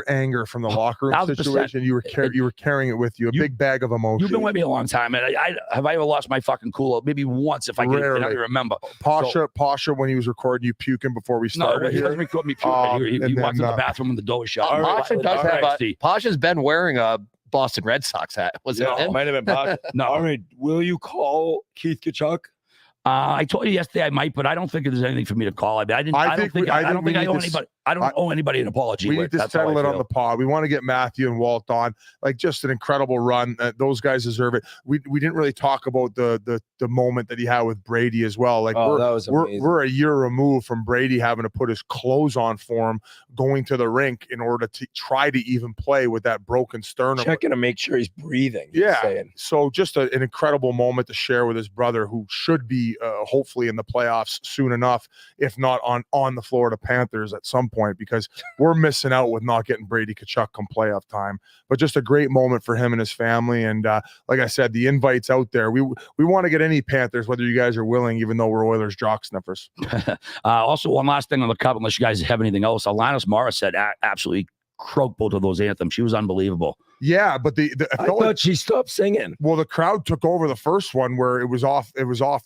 anger from the locker room 1,000%. situation. You were carrying it with you, a big bag of emotion. You've been with me a long time, and I have I ever lost my fucking cool? Maybe once, if I can. I don't even remember. Pasha, when he was recording you puking before we started. No, he doesn't record me puking. He walked in the bathroom and the door was shut. Pasha's been wearing a Boston Red Sox hat. Was it him? Might have been Pasha. No. All right. Will you call Keith Kachuk? I told you yesterday I might, but I don't think there's anything for me to call. I don't think I owe anybody. I don't owe anybody an apology. We need to settle it on the pod. We want to get Matthew and Walt on. Like, just an incredible run. Those guys deserve it. We didn't really talk about the moment that he had with Brady as well. Like, we're a year removed from Brady having to put his clothes on for him, going to the rink in order to try to even play with that broken sternum. Checking to make sure he's breathing. Yeah. So just an incredible moment to share with his brother, who should be hopefully in the playoffs soon enough, if not on the Florida Panthers at some point, because we're missing out with not getting Brady Tkachuk come playoff time. But just a great moment for him and his family. And like I said, the invite's out there. We want to get any Panthers, whether you guys are willing, even though we're Oilers jock sniffers. Also, one last thing on the cup, unless you guys have anything else. Alanis Morissette absolutely croaked both of those anthems. She was unbelievable. Yeah, but I thought she stopped singing. Well, the crowd took over the first one where it was off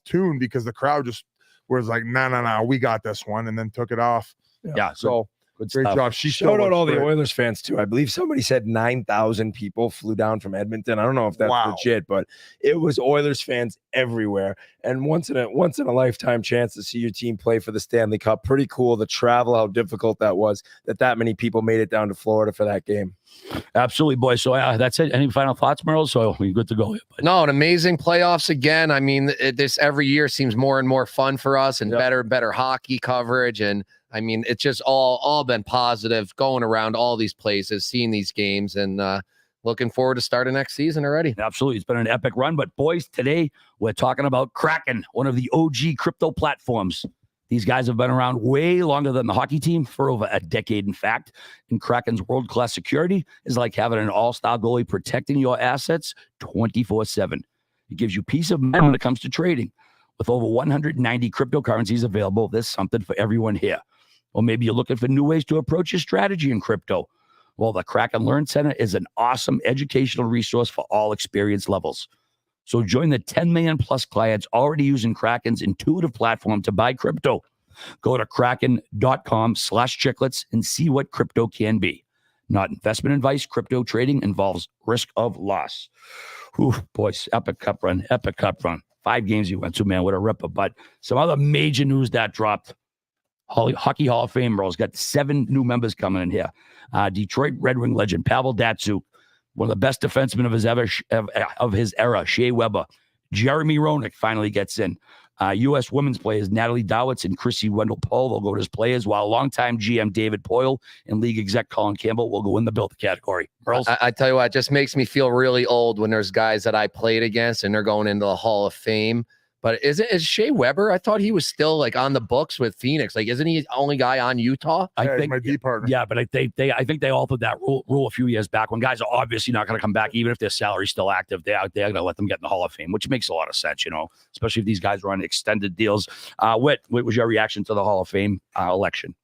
tune, because the crowd just was like, no, we got this one, and then took it off. Yeah. So good great stuff. job. She showed out all the Oilers fans too. I believe somebody said 9,000 people flew down from Edmonton. I don't know if that's legit, but it was Oilers fans everywhere. And once in a lifetime chance to see your team play for the Stanley Cup. Pretty cool. The travel, how difficult that was, that many people made it down to Florida for that game. Absolutely, boys. So that's it. Any final thoughts, Merle? So we're good to go here. No, an amazing playoffs again. I mean, this every year seems more and more fun for us, and better hockey coverage. And I mean, it's just all been positive, going around all these places, seeing these games, and looking forward to starting next season already. Absolutely. It's been an epic run. But boys, today we're talking about Kraken, one of the OG crypto platforms. These guys have been around way longer than the hockey team, for over a decade, in fact. And Kraken's world-class security is like having an all-star goalie protecting your assets 24/7. It gives you peace of mind when it comes to trading. With over 190 cryptocurrencies available, there's something for everyone here. Or maybe you're looking for new ways to approach your strategy in crypto. Well, the Kraken Learn Center is an awesome educational resource for all experience levels. So join the 10 million plus clients already using Kraken's intuitive platform to buy crypto. Go to kraken.com/chiclets and see what crypto can be. Not investment advice. Crypto trading involves risk of loss. Whew, boys, epic cup run. 5 games you went to, man. What a ripper. But some other major news that dropped. Hockey Hall of Fame rolls got 7 new members coming in here. Detroit Red Wing legend Pavel Datsyuk, one of the best defensemen of his era, Shea Weber. Jeremy Roenick finally gets in. U.S. women's players Natalie Dowitz and Chrissy Wendell-Pohl will go as players, while longtime GM David Poyle and league exec Colin Campbell will go in the build category. I tell you what, it just makes me feel really old when there's guys that I played against and they're going into the Hall of Fame. But is Shea Weber? I thought he was still like on the books with Phoenix. Like, isn't he the only guy on Utah? I think my D partner. Yeah, but I think they altered that rule a few years back when guys are obviously not going to come back, even if their salary's still active. They're going to let them get in the Hall of Fame, which makes a lot of sense, especially if these guys are on extended deals. What was your reaction to the Hall of Fame election?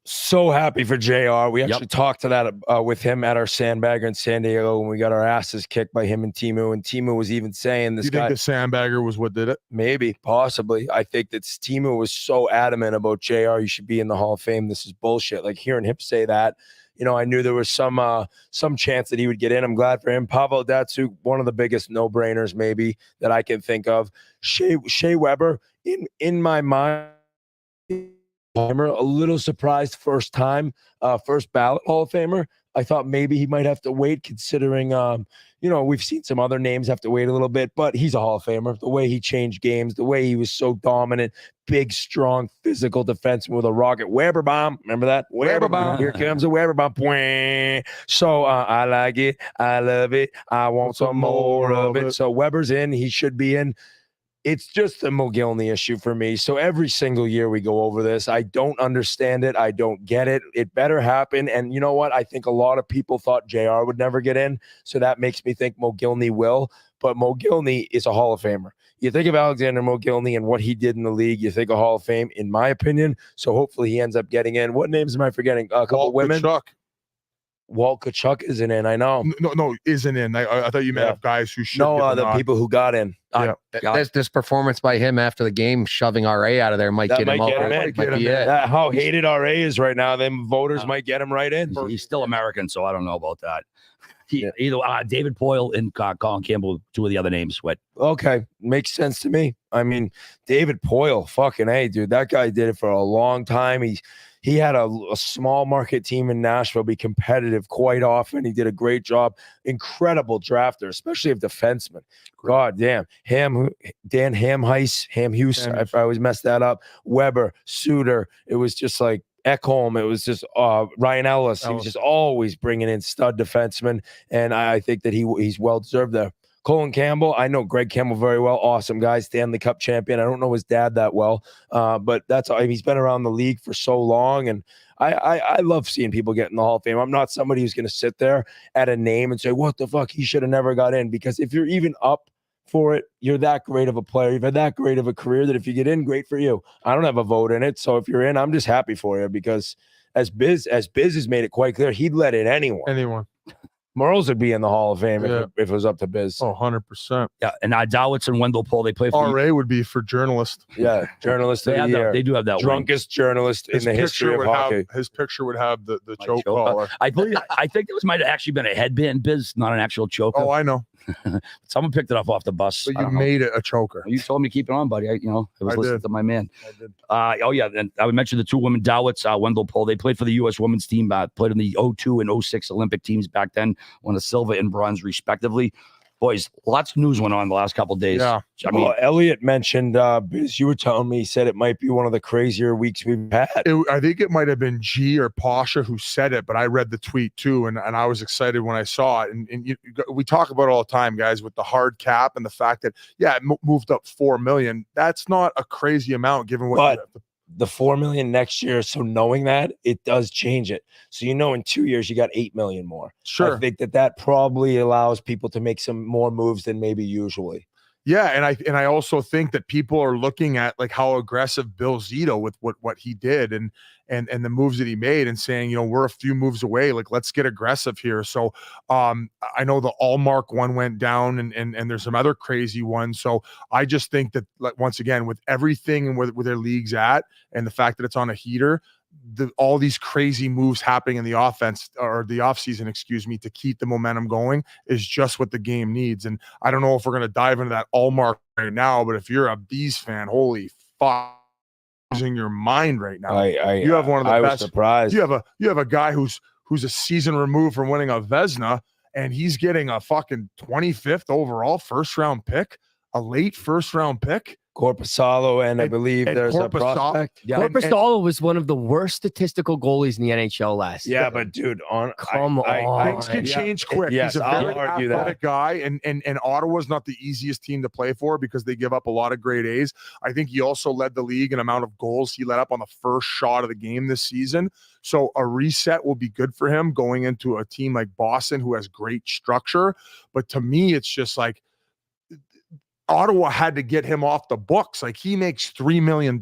So happy for JR. We actually talked to that with him at our Sandbagger in San Diego when we got our asses kicked by him and Timu. And Timu was even saying this. You think the Sandbagger was what did it? Maybe, possibly. I think that Timu was so adamant about JR. You should be in the Hall of Fame. This is bullshit. Like, hearing him say that, I knew there was some chance that he would get in. I'm glad for him. Pavel Datsyuk, one of the biggest no-brainers maybe that I can think of. Shea Weber, in my mind, a little surprised first ballot Hall of Famer. I thought maybe he might have to wait, considering, we've seen some other names have to wait a little bit, but he's a Hall of Famer. The way he changed games, the way he was so dominant, big, strong, physical defenseman with a rocket Weber bomb. Remember that? Weber bomb. Here comes a Weber bomb. So I like it. I love it. I want some more of it. So Weber's in. He should be in. It's just a Mogilny issue for me. So every single year we go over this. I don't understand it. I don't get it. It better happen. And you know what? I think a lot of people thought JR would never get in. So that makes me think Mogilny will. But Mogilny is a Hall of Famer. You think of Alexander Mogilny and what he did in the league, you think of Hall of Fame, in my opinion. So hopefully he ends up getting in. What names am I forgetting? A couple of women. Walt Kachuk isn't in. I know. No, isn't in. I thought you meant of guys who should. No, the people who got in. This performance by him after the game, shoving RA out of there, might get him over. How hated RA is right now, them voters might get him right in. He's still American, so I don't know about that. Either David Poyle and Colin Campbell, two of the other names. What? Okay, makes sense to me. I mean, David Poyle, fucking A, dude. That guy did it for a long time. He had a small market team in Nashville be competitive quite often. He did a great job. Incredible drafter, especially of defensemen. God damn. Dan Hamhuis. I always mess that up. Weber, Suter. It was just like Ekholm. It was just Ryan Ellis. He was just always bringing in stud defensemen. And I think that he's well-deserved there. Colin Campbell, I know Greg Campbell very well. Awesome guy, Stanley Cup champion. I don't know his dad that well, but he's been around the league for so long, and I love seeing people get in the Hall of Fame. I'm not somebody who's going to sit there at a name and say, what the fuck, he should have never got in, because if you're even up for it, you're that great of a player. You've had that great of a career that if you get in, great for you. I don't have a vote in it, so if you're in, I'm just happy for you, because as Biz has made it quite clear, he'd let in anyone. Merles would be in the Hall of Fame if it was up to Biz. 100%. Yeah, and Dowitz and Wendell Pohl, they play for RA would be for journalist. Yeah, journalist of the year. They do have that drunkest journalist in the history of hockey. His picture would have the choke collar. I think this might have actually been a headband, Biz, not an actual choker. Oh, I know. Someone picked it off the bus. But you made it a choker. You told me to keep it on, buddy. I was listening to my man. I did. And I would mention the two women, Dowitz, Wendell Pohl. They played for the U.S. women's team, played in the 02 and 06 Olympic teams back then, won a silver and bronze respectively. Boys, lots of news went on the last couple of days. Yeah. I mean, Elliot mentioned, Biz, you were telling me, he said it might be one of the crazier weeks we've had. I think it might have been G or Pasha who said it, but I read the tweet too, and I was excited when I saw it. And we talk about it all the time, guys, with the hard cap and the fact that, it moved up $4 million. That's not a crazy amount given what the $4 million next year. So knowing that, it does change it. So, in 2 years, you got $8 million more. Sure. I think that probably allows people to make some more moves than maybe usually. Yeah, and I also think that people are looking at like how aggressive Bill Zito with what he did and the moves that he made, and saying, we're a few moves away. Like, let's get aggressive here. So I know the Allmark one went down, and there's some other crazy ones. So I just think that, like, once again, with everything and where their league's at, and the fact that it's on a heater, all these crazy moves happening in the offense or the offseason, to keep the momentum going is just what the game needs. And I don't know if we're going to dive into that Allmark right now, but if you're a Bees fan, holy fuck, losing your mind right now. You have one of the best. I was surprised. You have a guy who's a season removed from winning a Vezina, and he's getting a fucking 25th overall first round pick, a late first round pick. Corpusalo, and I believe there's a prospect. Yeah, Corpusalo was one of the worst statistical goalies in the NHL last year. Yeah, but dude, come on, things can change quick. Yes, he's a very athletic guy, and Ottawa's not the easiest team to play for because they give up a lot of grade A's. I think he also led the league in amount of goals he let up on the first shot of the game this season. So a reset will be good for him going into a team like Boston, who has great structure. But to me, it's just like, Ottawa had to get him off the books. Like, he makes $3 million,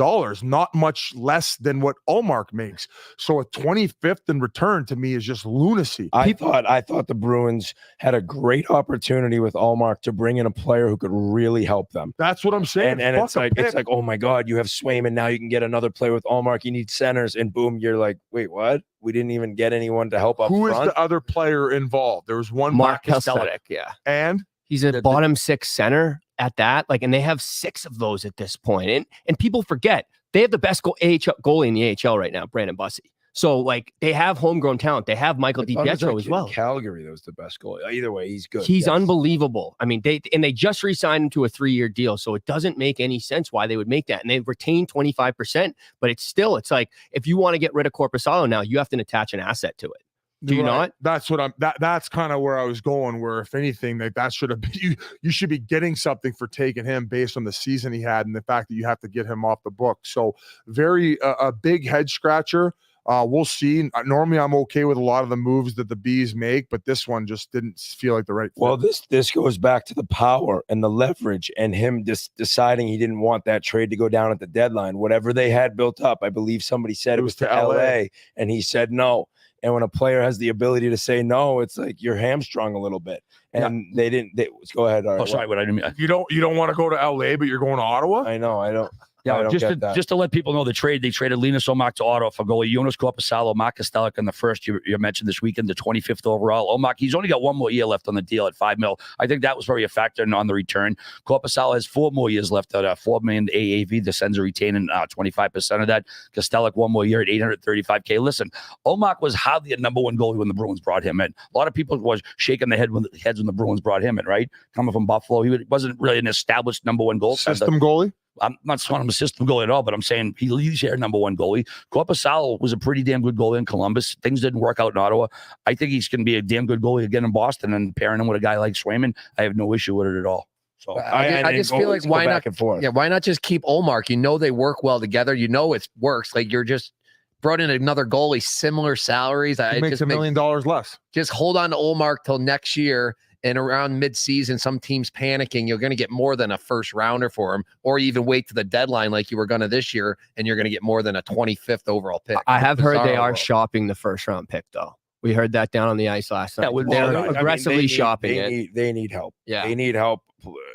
not much less than what Allmark makes. So a 25th in return to me is just lunacy. I thought the Bruins had a great opportunity with Allmark to bring in a player who could really help them. That's what I'm saying. And it's like, oh my God, you have Swayman. Now you can get another player with Allmark. You need centers, and boom, you're like, wait, what? We didn't even get anyone to help up Who front. is the other player involved? There was one Mark Kastelic, and he's a bottom six center at that. Like, and they have 6 of those at this point. And people forget they have the best AHL goalie in the AHL right now, Brandon Bussey. So like they have homegrown talent. They have Michael DiPietro as well. Calgary, that was the best goalie. Either way, he's good. He's unbelievable. I mean, they just re-signed him to a 3-year deal, so it doesn't make any sense why they would make that. And they've retained 25%, but it's like if you want to get rid of Korpisalo now, you have to attach an asset to it. Do you not? That's what that's kind of where I was going, where if anything, that should have been, you should be getting something for taking him based on the season he had and the fact that you have to get him off the book. So very a big head scratcher. We'll see. Normally I'm okay with a lot of the moves that the Bees make, but this one just didn't feel like the right fit. Well, this goes back to the power and the leverage and him just deciding he didn't want that trade to go down at the deadline. Whatever they had built up, I believe somebody said it was to LA, and he said no. And when a player has the ability to say no, it's like you're hamstrung a little bit. And they didn't. Go ahead. Oh, sorry, what I didn't mean. You don't want to go to LA, but you're going to Ottawa? I know. I don't. Yeah, just to let people know the trade, they traded Linus Ullmark to Ottawa for goalie Jonas Korpisalo, Mark Kastelic in the first you mentioned this weekend, the 25th overall. Ullmark, he's only got 1 more year left on the deal at $5 million. I think that was very a factor on the return. Korpisalo has 4 more years left at $4 million AAV. The Sens are retaining 25% of that. Kastelic 1 more year at $835K. Listen, Ullmark was hardly a number 1 goalie when the Bruins brought him in. A lot of people was shaking their heads when the Bruins brought him in, right? Coming from Buffalo, he wasn't really an established number 1 goal. System goalie? I'm not calling him a system goalie at all, but I'm saying he's their number 1 goalie. Korpisalo was a pretty damn good goalie in Columbus. Things didn't work out in Ottawa. I think he's going to be a damn good goalie again in Boston, and pairing him with a guy like Swayman, I have no issue with it at all. So I just feel like why not? Yeah, why not just keep Ullmark? You know they work well together. You know it works. Like you're just brought in another goalie, similar salaries. It makes $1 million less. Just hold on to Ullmark till next year. And around mid-season, some teams panicking, you're going to get more than a first rounder for him, or even wait to the deadline like you were going to this year, and you're going to get more than a 25th overall pick. I have heard they are shopping the first round pick, though. We heard that down on the ice last night. They're aggressively shopping it. They need help. Yeah, they need help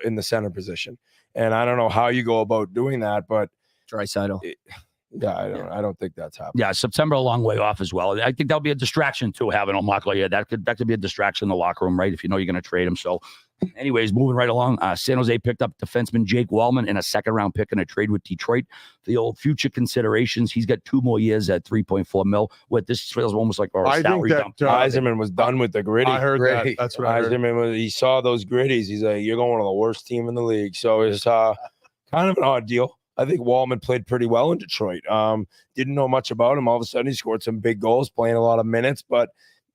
in the center position, and I don't know how you go about doing that, but Draisaitl. Yeah, I don't think that's happening. Yeah, September a long way off as well. I think that'll be a distraction too, having Ullmark. Yeah, that could be a distraction in the locker room, right? If you know you're going to trade him. So, anyways, moving right along. San Jose picked up defenseman Jake Wallman in a 2nd-round pick in a trade with Detroit. The old future considerations. He's got 2 more years at $3.4 million. What this feels almost like a salary dump. Eisenman was done with the gritty. I heard that. That's what I heard. Eisenman he saw those gritties. He's like, you're going to the worst team in the league. So it's kind of an odd deal. I think Wallman played pretty well in Detroit. Didn't know much about him. All of a sudden, he scored some big goals, playing a lot of minutes. But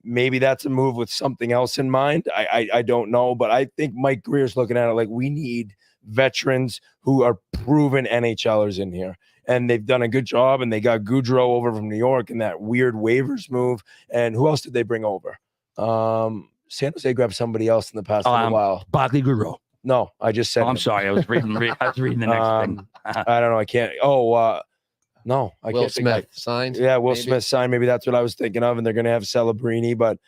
maybe that's a move with something else in mind. I don't know. But I think Mike Greer's looking at it like we need veterans who are proven NHLers in here. And they've done a good job. And they got Goudreau over from New York in that weird waivers move. And who else did they bring over? San Jose grabbed somebody else in the past little while. Barclay Goudreau. No, I just said. I'm sorry. I was reading the next thing. I don't know. I can't. No, I Will can't. Smith signed. Yeah, Will Smith signed. Maybe that's what I was thinking of. And they're going to have Celebrini, but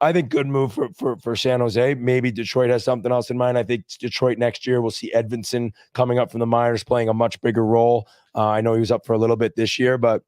I think good move for San Jose. Maybe Detroit has something else in mind. I think Detroit next year we'll see Edvinson coming up from the minors, playing a much bigger role. I know he was up for a little bit this year, but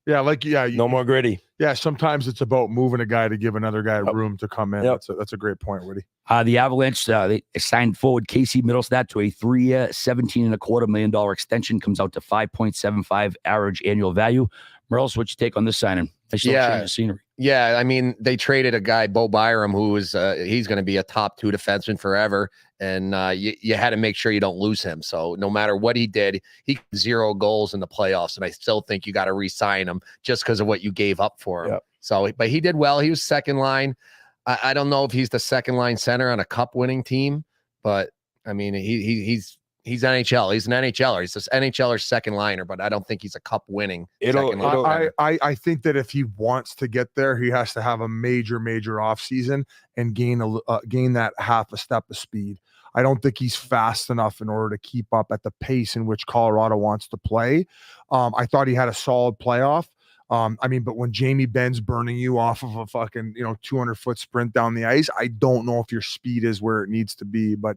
no more gritty. Yeah, sometimes it's about moving a guy to give another guy room to come in. That's a great point, Woody. The Avalanche, they signed forward Casey Middlestat to a 3-year, $17.25 million extension. Comes out to 5.75 average annual value. Merles, what's your take on this signing? They still change the scenery. Yeah, I mean, they traded a guy, Bo Byram, who is he's going to be a top 2 defenseman forever, and you had to make sure you don't lose him. So no matter what he did, he 0 goals in the playoffs, and I still think you got to re-sign him just because of what you gave up for him. Yep. So, but he did well. He was second line. I don't know if he's the second line center on a cup winning team, but I mean, he's NHL. He's an NHLer. He's this NHLer second liner, but I don't think he's a cup winning second liner. I think that if he wants to get there, he has to have a major off season and gain that half a step of speed. I don't think he's fast enough in order to keep up at the pace in which Colorado wants to play. I thought he had a solid playoff. But when Jamie Benn's burning you off of a fucking 200-foot sprint down the ice, I don't know if your speed is where it needs to be. But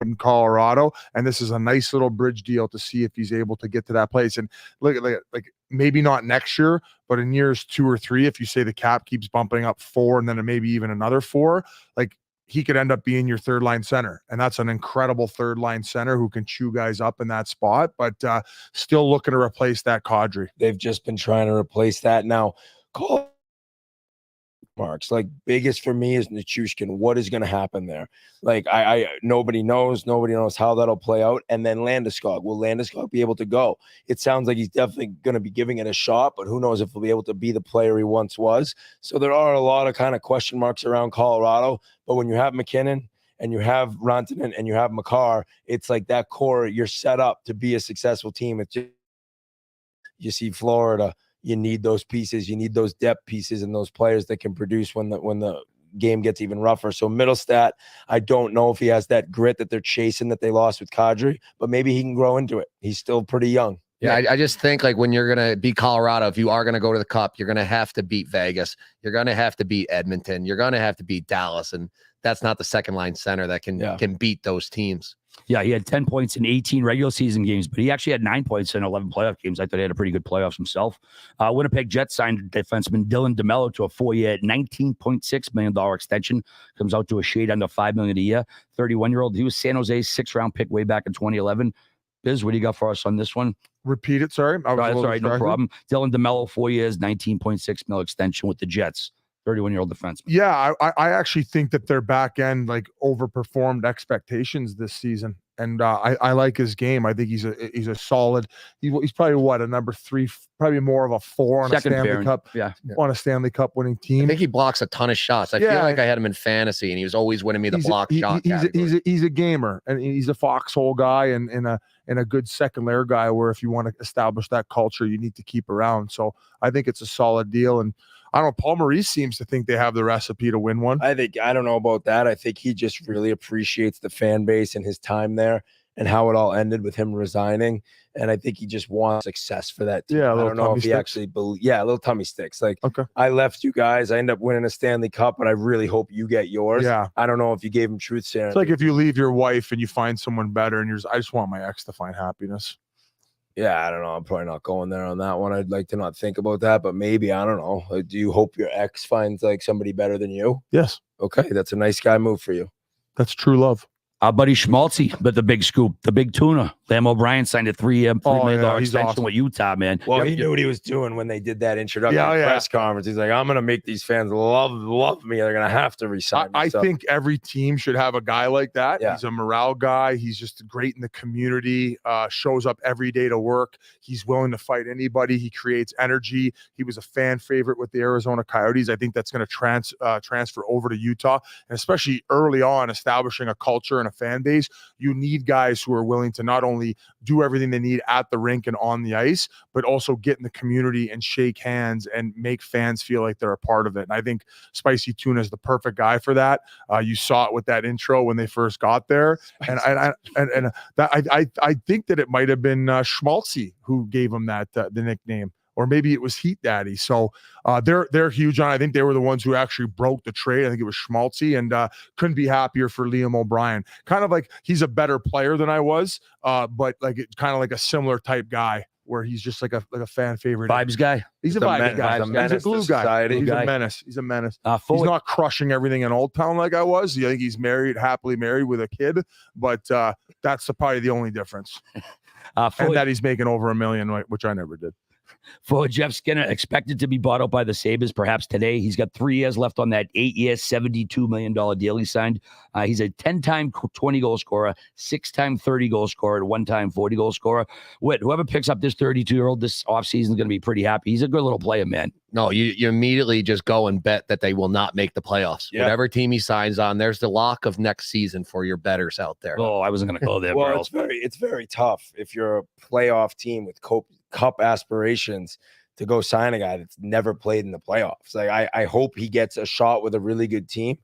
in Colorado, and this is a nice little bridge deal to see if he's able to get to that place. And look at like maybe not next year, but in years 2 or 3, if you say the cap keeps bumping up 4 and then maybe even another 4, like he could end up being your third line center. And that's an incredible third line center who can chew guys up in that spot, but still looking to replace that Kadri. They've just been trying to replace that. Now, call marks. Like, biggest for me is Nichushkin. What is going to happen there? Like, I nobody knows how that'll play out. And then Landeskog. Will Landeskog be able to go? It sounds like he's definitely going to be giving it a shot, but who knows if he'll be able to be the player he once was. So there are a lot of kind of question marks around Colorado. But when you have McKinnon and you have Rantanen and you have Makar, it's like that core, you're set up to be a successful team. It's just, you see Florida, you need those pieces. You need those depth pieces and those players that can produce when the game gets even rougher. So Middlestat, I don't know if he has that grit that they're chasing that they lost with Kadri, but maybe he can grow into it. He's still pretty young. Yeah, I just think like when you're going to beat Colorado, if you are going to go to the Cup, you're going to have to beat Vegas. You're going to have to beat Edmonton. You're going to have to beat Dallas. And that's not the second line center that can beat those teams. Yeah, he had 10 points in 18 regular season games, but he actually had 9 points in 11 playoff games. I thought he had a pretty good playoffs himself. Winnipeg Jets signed defenseman Dylan DeMello to a 4-year, $19.6 million extension. Comes out to a shade under $5 million a year. 31-year-old. He was San Jose's 6th-round pick way back in 2011. Biz, what do you got for us on this one? Repeat it, sorry. That's all right, no problem. Dylan DeMello, 4 years, $19.6 million extension with the Jets. 31-year-old defenseman. Yeah, I actually think that their back end like overperformed expectations this season, and I like his game. I think he's a solid. He's probably what, a number 3, probably more of a 4 on a Stanley Cup. Yeah, on a Stanley Cup winning team. I think he blocks a ton of shots. I feel like I had him in fantasy, and he was always winning me the block shot. He's a gamer, and he's a foxhole guy, and a good second layer guy. Where if you want to establish that culture, you need to keep around. So I think it's a solid deal, and I don't know. Paul Maurice seems to think they have the recipe to win one. I don't know about that. I think he just really appreciates the fan base and his time there and how it all ended with him resigning. And I think he just wants success for that team. Yeah, I don't know if he actually believes. Yeah, a little tummy sticks. Like, okay, I left you guys. I end up winning a Stanley Cup, but I really hope you get yours. Yeah. I don't know if you gave him truth serum. It's like if you leave your wife and you find someone better, and I just want my ex to find happiness. Yeah, I don't know. I'm probably not going there on that one. I'd like to not think about that, but maybe, I don't know. Do you hope your ex finds like somebody better than you? Yes. Okay, that's a nice guy move for you. That's true love. Our buddy Schmaltzy, but the big scoop, the big tuna. Lam O'Brien signed a $3 million extension with Utah, man. Well, he knew what he was doing when they did that introductory press conference. He's like, I'm going to make these fans love me. They're going to have to resign me. I think every team should have a guy like that. Yeah. He's a morale guy. He's just great in the community, shows up every day to work. He's willing to fight anybody. He creates energy. He was a fan favorite with the Arizona Coyotes. I think that's going to transfer over to Utah, and especially early on, establishing a culture and a fan base. You need guys who are willing to not only do everything they need at the rink and on the ice, but also get in the community and shake hands and make fans feel like they're a part of it. And I think Spicy Tuna is the perfect guy for that. You saw it with that intro when they first got there, and I think that it might have been Schmaltzy who gave him that the nickname. Or maybe it was Heat Daddy. So they're huge on. I think they were the ones who actually broke the trade. I think it was Schmaltzy, and couldn't be happier for Liam O'Brien. Kind of like he's a better player than I was, but like kind of like a similar type guy where he's just like a fan favorite. Vibes guy. He's a vibes guy. He's a glue guy. He's a menace. He's a menace. He's not crushing everything in Old Town like I was. I think he's happily married with a kid, but that's probably the only difference. And that he's making over $1 million, which I never did. For Jeff Skinner, expected to be bought out by the Sabres perhaps today. He's got 3 years left on that 8-year, $72 million deal he signed. He's a 10-time 20-goal scorer, 6-time 30-goal scorer, and 1-time 40-goal scorer. Whoever picks up this 32-year-old this offseason is going to be pretty happy. He's a good little player, man. No, you immediately just go and bet that they will not make the playoffs. Yeah. Whatever team he signs on, there's the lock of next season for your bettors out there. Oh, I wasn't going to go there. Well, it's very tough if you're a playoff team with cup aspirations to go sign a guy that's never played in the playoffs. Like I hope he gets a shot with a really good team.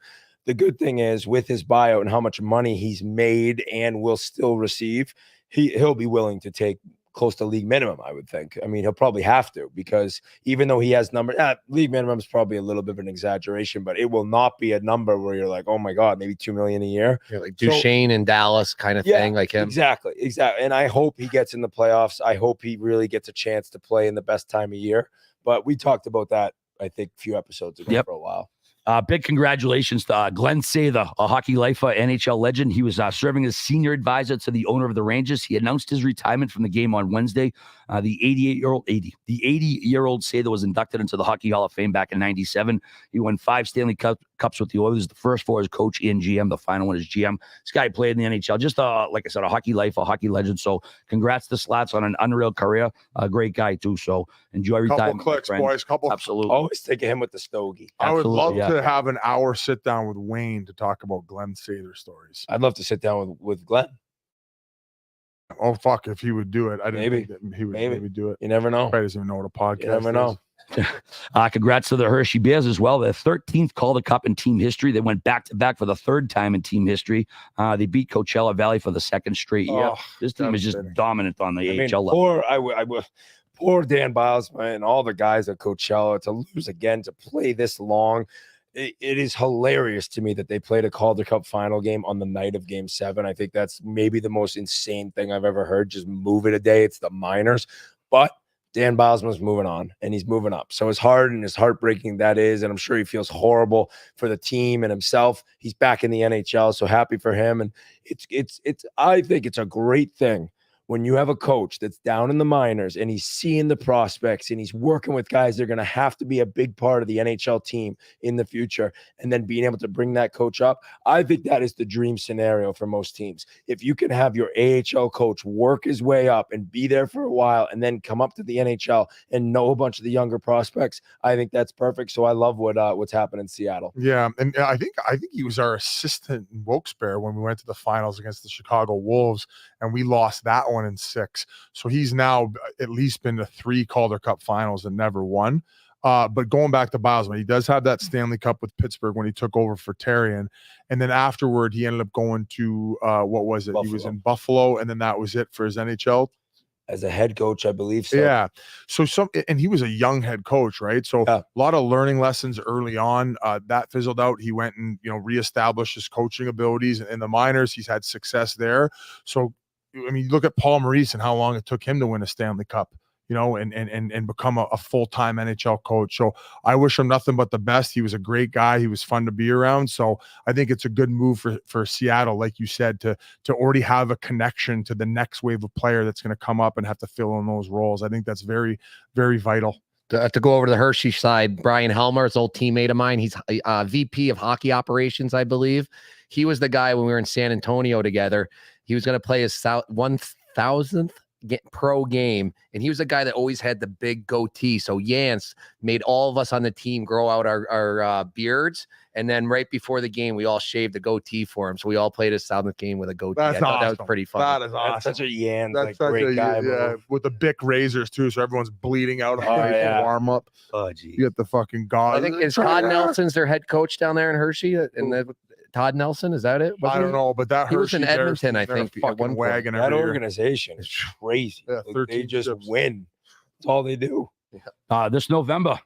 The good thing is with his buyout and how much money he's made and will still receive, he'll be willing to take close to league minimum, I would think. I mean, he'll probably have to, because even though he has numbers, league minimum is probably a little bit of an exaggeration, but it will not be a number where you're like, oh my God, maybe $2 million a year. You're like Duchesne in Dallas kind of thing, like him. Exactly. And I hope he gets in the playoffs. I hope he really gets a chance to play in the best time of year. But we talked about that, I think, a few episodes ago for a while. Big congratulations to Glenn Sather, a hockey lifer, NHL legend. He was serving as senior advisor to the owner of the Rangers. He announced his retirement from the game on Wednesday. The 80-year-old Sather was inducted into the Hockey Hall of Fame back in '97. He won 5 Stanley Cups with the Oilers, the first 4 as coach and GM, the final one as GM. This guy played in the NHL. Just, like I said, a hockey lifer, a hockey legend. So congrats to Slats on an unreal career. A great guy, too. So enjoy retirement. Couple clicks, boys. Absolutely. Always take him with the stogie. I would love yeah. to have an hour sit down with Wayne to talk about Glenn Sather stories. I'd love to sit down with Glenn. Oh, fuck, if he would do it. I didn't Maybe. think that he would maybe do it. You never know. He doesn't even know what a podcast You never know. is. Congrats to the Hershey Bears as well. Their 13th Calder Cup in team history. They went back-to-back for the 3rd time in team history. They beat Coachella Valley for the 2nd straight year. Oh, This team is just dominant on the AHL level. Poor Dan Biles and all the guys at Coachella to lose again, to play this long. It is hilarious to me that they played a Calder Cup final game on the night of Game 7. I think that's maybe the most insane thing I've ever heard. Just move it a day. It's the minors. But Dan Bosman's moving on, and he's moving up. So as hard and as heartbreaking that is, and I'm sure he feels horrible for the team and himself, he's back in the NHL, so happy for him. And it's I think it's a great thing when you have a coach that's down in the minors and he's seeing the prospects and he's working with guys that are going to have to be a big part of the NHL team in the future, and then being able to bring that coach up. I think that is the dream scenario for most teams. If you can have your AHL coach work his way up and be there for a while and then come up to the NHL and know a bunch of the younger prospects, I think that's perfect. So I love what's happened in Seattle. Yeah, and I think he was our assistant in Wilkes-Barre when we went to the finals against the Chicago Wolves, and we lost that one in 6. So he's now at least been to 3 Calder Cup finals and never won. But going back to Bosman, he does have that Stanley Cup with Pittsburgh when he took over for Terrian. And then afterward, he ended up going to, what was it? Buffalo. He was in Buffalo, and then that was it for his NHL. As a head coach, I believe so. Yeah. So and he was a young head coach, right? So a lot of learning lessons early on. That fizzled out. He went and, reestablished his coaching abilities in the minors. He's had success there. So, I mean, look at Paul Maurice and how long it took him to win a Stanley Cup, and become a full-time NHL coach. So I wish him nothing but the best. He was a great guy. He was fun to be around. So I think it's a good move for Seattle, like you said, to already have a connection to the next wave of player that's going to come up and have to fill in those roles. I think that's very, very vital. To go over to the Hershey side, Brian Helmer, his old teammate of mine. He's VP of hockey operations, I believe. He was the guy when we were in San Antonio together. He was going to play his 1,000th pro game, and he was a guy that always had the big goatee. So Jans made all of us on the team grow out our beards, and then right before the game, we all shaved the goatee for him. So we all played his 1,000th game with a goatee. That's I thought awesome. that was pretty fun. That is awesome. That's such a Yan, That's great guy. Yeah, with the Bic razors too, so everyone's bleeding out Oh, yeah. warm up. Oh, geez. You get the fucking gauze. I think is Todd Nelson's their head coach down there in Hershey, and Todd Nelson, is that it? I don't know, but that He was in Hershey Bears Edmonton, team, I they're think, a at fucking one point. wagon That every year. organization is crazy. Yeah, They 13 just chips. win. That's all they do. This November,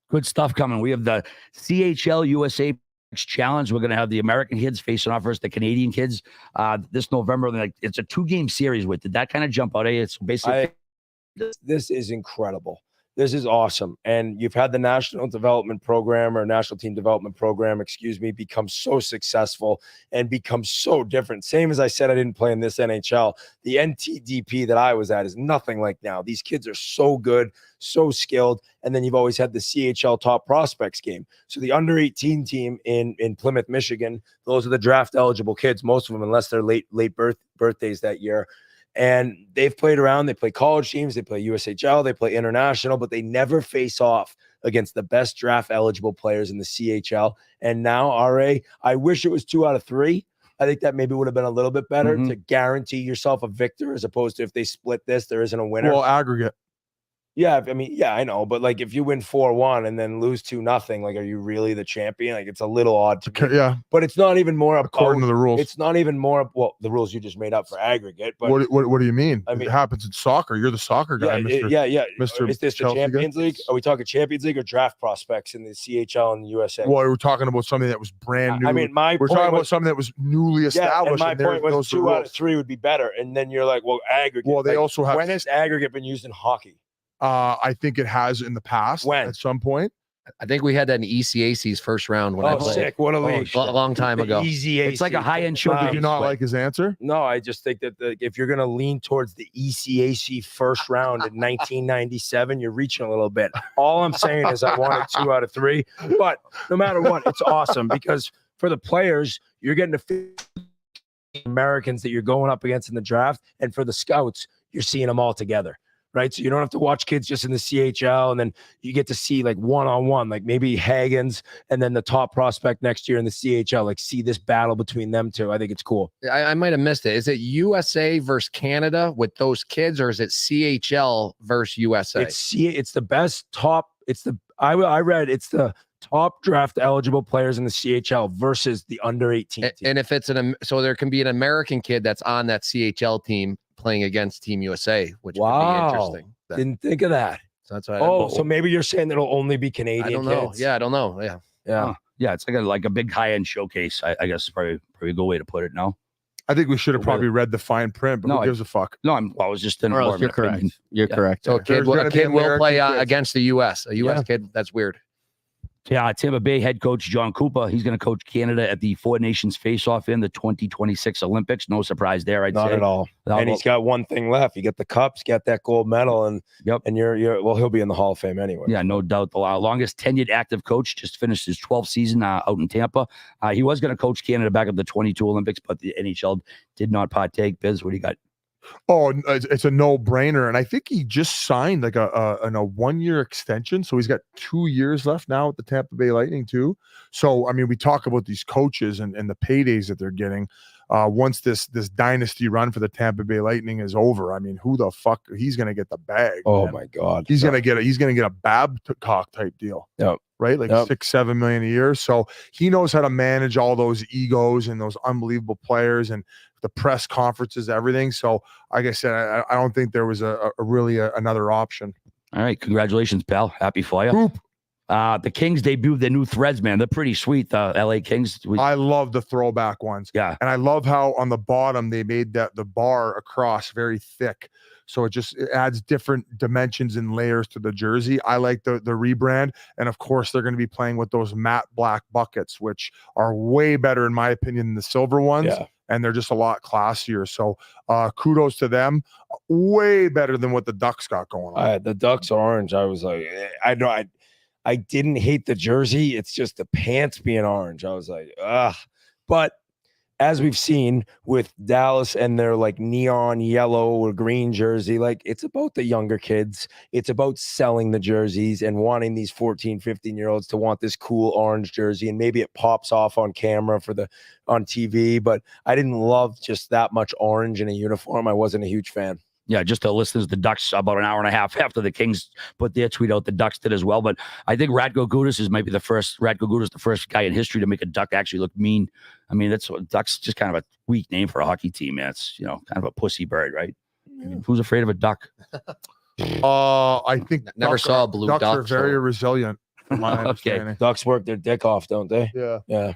good stuff coming. We have the CHL USA Challenge. We're going to have the American kids facing off versus the Canadian kids this November. It's a 2-game series. Did that kind of jump out? It's basically This is incredible. This is awesome. And you've had the national development program or national team development program, become so successful and become so different. Same as I said, I didn't play in this NHL. The NTDP that I was at is nothing like now. These kids are so good, so skilled. And then you've always had the CHL top prospects game. So the under 18 team in Plymouth, Michigan, those are the draft eligible kids, most of them, unless they're late birthdays that year. And they've played around. They play college teams. They play USHL. They play international, but they never face off against the best draft eligible players in the CHL. And now RA, I wish it was 2 out of 3. I think that maybe would have been a little bit better to guarantee yourself a victor, as opposed to if they split this, there isn't a winner. Well, aggregate. Yeah, I mean, yeah, I know, but like if you win 4-1 and then lose 2-0, like, are you really the champion? Like, it's a little odd to me. Yeah, but it's not even more according to the rules. It's not even more. Well, the rules you just made up for aggregate. But what do you mean? I mean, it happens in soccer. You're the soccer guy, Mr. Yeah. Mr. Is this the Chelsea Champions guy? League? Are we talking Champions League or draft prospects in the CHL and the USA? Well, we're talking about something that was brand new. I mean, we're talking about something that was newly established. Yeah, and my point was 2 out of 3 would be better. And then you're like, well, aggregate. Well, they also have. When has aggregate been used in hockey? I think it has in the past. When? At some point. I think we had that in ECAC's first round when I Oh, played. sick. What a league. A long time ago. Easy It's like a high-end show. Did you not like his answer? No, I just think that if you're going to lean towards the ECAC first round in 1997, you're reaching a little bit. All I'm saying is I wanted 2 out of 3. But no matter what, it's awesome because for the players, you're getting to feel Americans that you're going up against in the draft. And for the scouts, you're seeing them all together. Right. So you don't have to watch kids just in the CHL, and then you get to see like one-on-one, like maybe Hagens and then the top prospect next year in the CHL, like see this battle between them two. I think it's cool. I might have missed it. Is it USA versus Canada with those kids, or is it CHL versus USA? It's the best top. I read it's the top draft eligible players in the CHL versus the under 18 team. And if it's so there can be an American kid that's on that CHL team playing against Team USA, which would be interesting. Didn't think of that. So that's why. So maybe you're saying it'll only be Canadian I don't know. kids? Yeah, I don't know. Yeah. Yeah. Yeah, it's like a big high-end showcase. I guess is probably a good way to put it. No, I think we should have probably read the fine print, but No, who gives a fuck? no, I was just in. Or else you're correct. You're correct. So a kid, There's gonna a be kid will American play kids. against the US. A US kid, that's weird. Yeah, Tampa Bay head coach John Cooper. He's going to coach Canada at the Four Nations Face-Off in the 2026 Olympics. No surprise there, I'd say. Not at all. And he's got one thing left. You get the cups, get that gold medal, and and you're he'll be in the Hall of Fame anyway. Yeah, no doubt. The longest tenured active coach, just finished his 12th season out in Tampa. He was going to coach Canada back at the 22 Olympics, but the NHL did not partake. Biz, what do you got? Oh, it's a no-brainer, and I think he just signed like a 1-year extension, so he's got 2 years left now with the Tampa Bay Lightning too. So I mean, we talk about these coaches and the paydays that they're getting. Once this dynasty run for the Tampa Bay Lightning is over, I mean, who the fuck he's going to get the bag? Oh man. my God, he's going to get a Babcock type deal. Yep. Right, like 6-7 million a year. So he knows how to manage all those egos and those unbelievable players and the press conferences, everything. So, like I said, I don't think there was another option. All right, congratulations, pal. Happy for you. The Kings debuted their new threads, man. They're pretty sweet. The LA Kings. I love the throwback ones. Yeah, and I love how on the bottom they made the bar across very thick. So it adds different dimensions and layers to the jersey. I like the rebrand. And of course, they're going to be playing with those matte black buckets, which are way better, in my opinion, than the silver ones. Yeah. And they're just a lot classier. So kudos to them. Way better than what the Ducks got going on. The Ducks orange. I was like, I didn't hate the jersey. It's just the pants being orange. I was like, ugh. But as we've seen with Dallas and their like neon yellow or green jersey, like it's about the younger kids. It's about selling the jerseys and wanting these 14, 15-year-olds to want this cool orange jersey. And maybe it pops off on camera on TV, but I didn't love just that much orange in a uniform. I wasn't a huge fan. Yeah, just to listeners, the Ducks about an hour and a half after the Kings put their tweet out, the Ducks did as well. But I think Radko Gudas is maybe the first guy in history to make a Duck actually look mean. I mean, Duck's just kind of a weak name for a hockey team. Man. It's kind of a pussy bird, right? I mean, who's afraid of a duck? I think Never saw a blue duck. Ducks are very resilient. From my understanding. Ducks work their dick off, don't they? Yeah.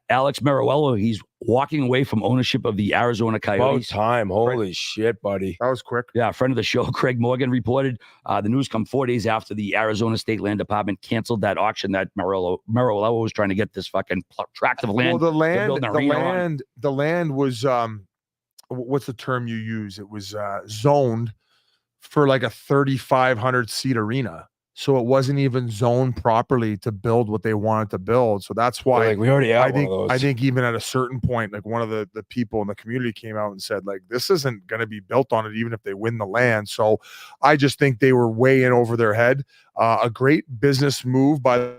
Alex Meruelo, he's walking away from ownership of the Arizona Coyotes. About time. Holy shit, buddy. That was quick. Yeah, a friend of the show, Craig Morgan, reported the news come 4 days after the Arizona State Land Department canceled that auction that Meruelo was trying to get this fucking tract of land. Well, the land was what's the term you use? It was zoned for like a 3,500 seat arena. So it wasn't even zoned properly to build what they wanted to build. So that's why we already have one of those. I think even at a certain point, like one of the people in the community came out and said, like, this isn't going to be built on it, even if they win the land. So I just think they were way in over their head. A great business move I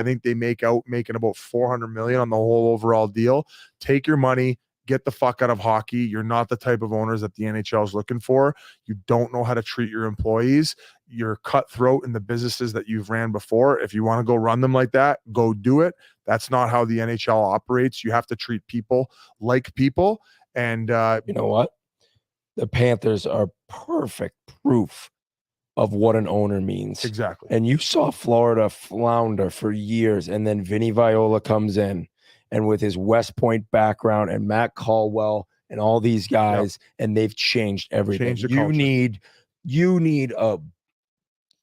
think they making about $400 million on the whole overall deal. Take your money. Get the fuck out of hockey. You're not the type of owners that the NHL is looking for. You don't know how to treat your employees. You're cutthroat in the businesses that you've ran before. If you want to go run them like that, go do it. That's not how the NHL operates. You have to treat people like people. And you know what? The Panthers are perfect proof of what an owner means. Exactly. And you saw Florida flounder for years, and then Vinny Viola comes in. And with his West Point background and Matt Caldwell and all these guys, and they've changed everything. You need a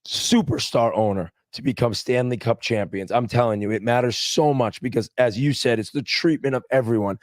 superstar owner to become Stanley Cup champions. I'm telling you, it matters so much because, as you said, it's the treatment of everyone,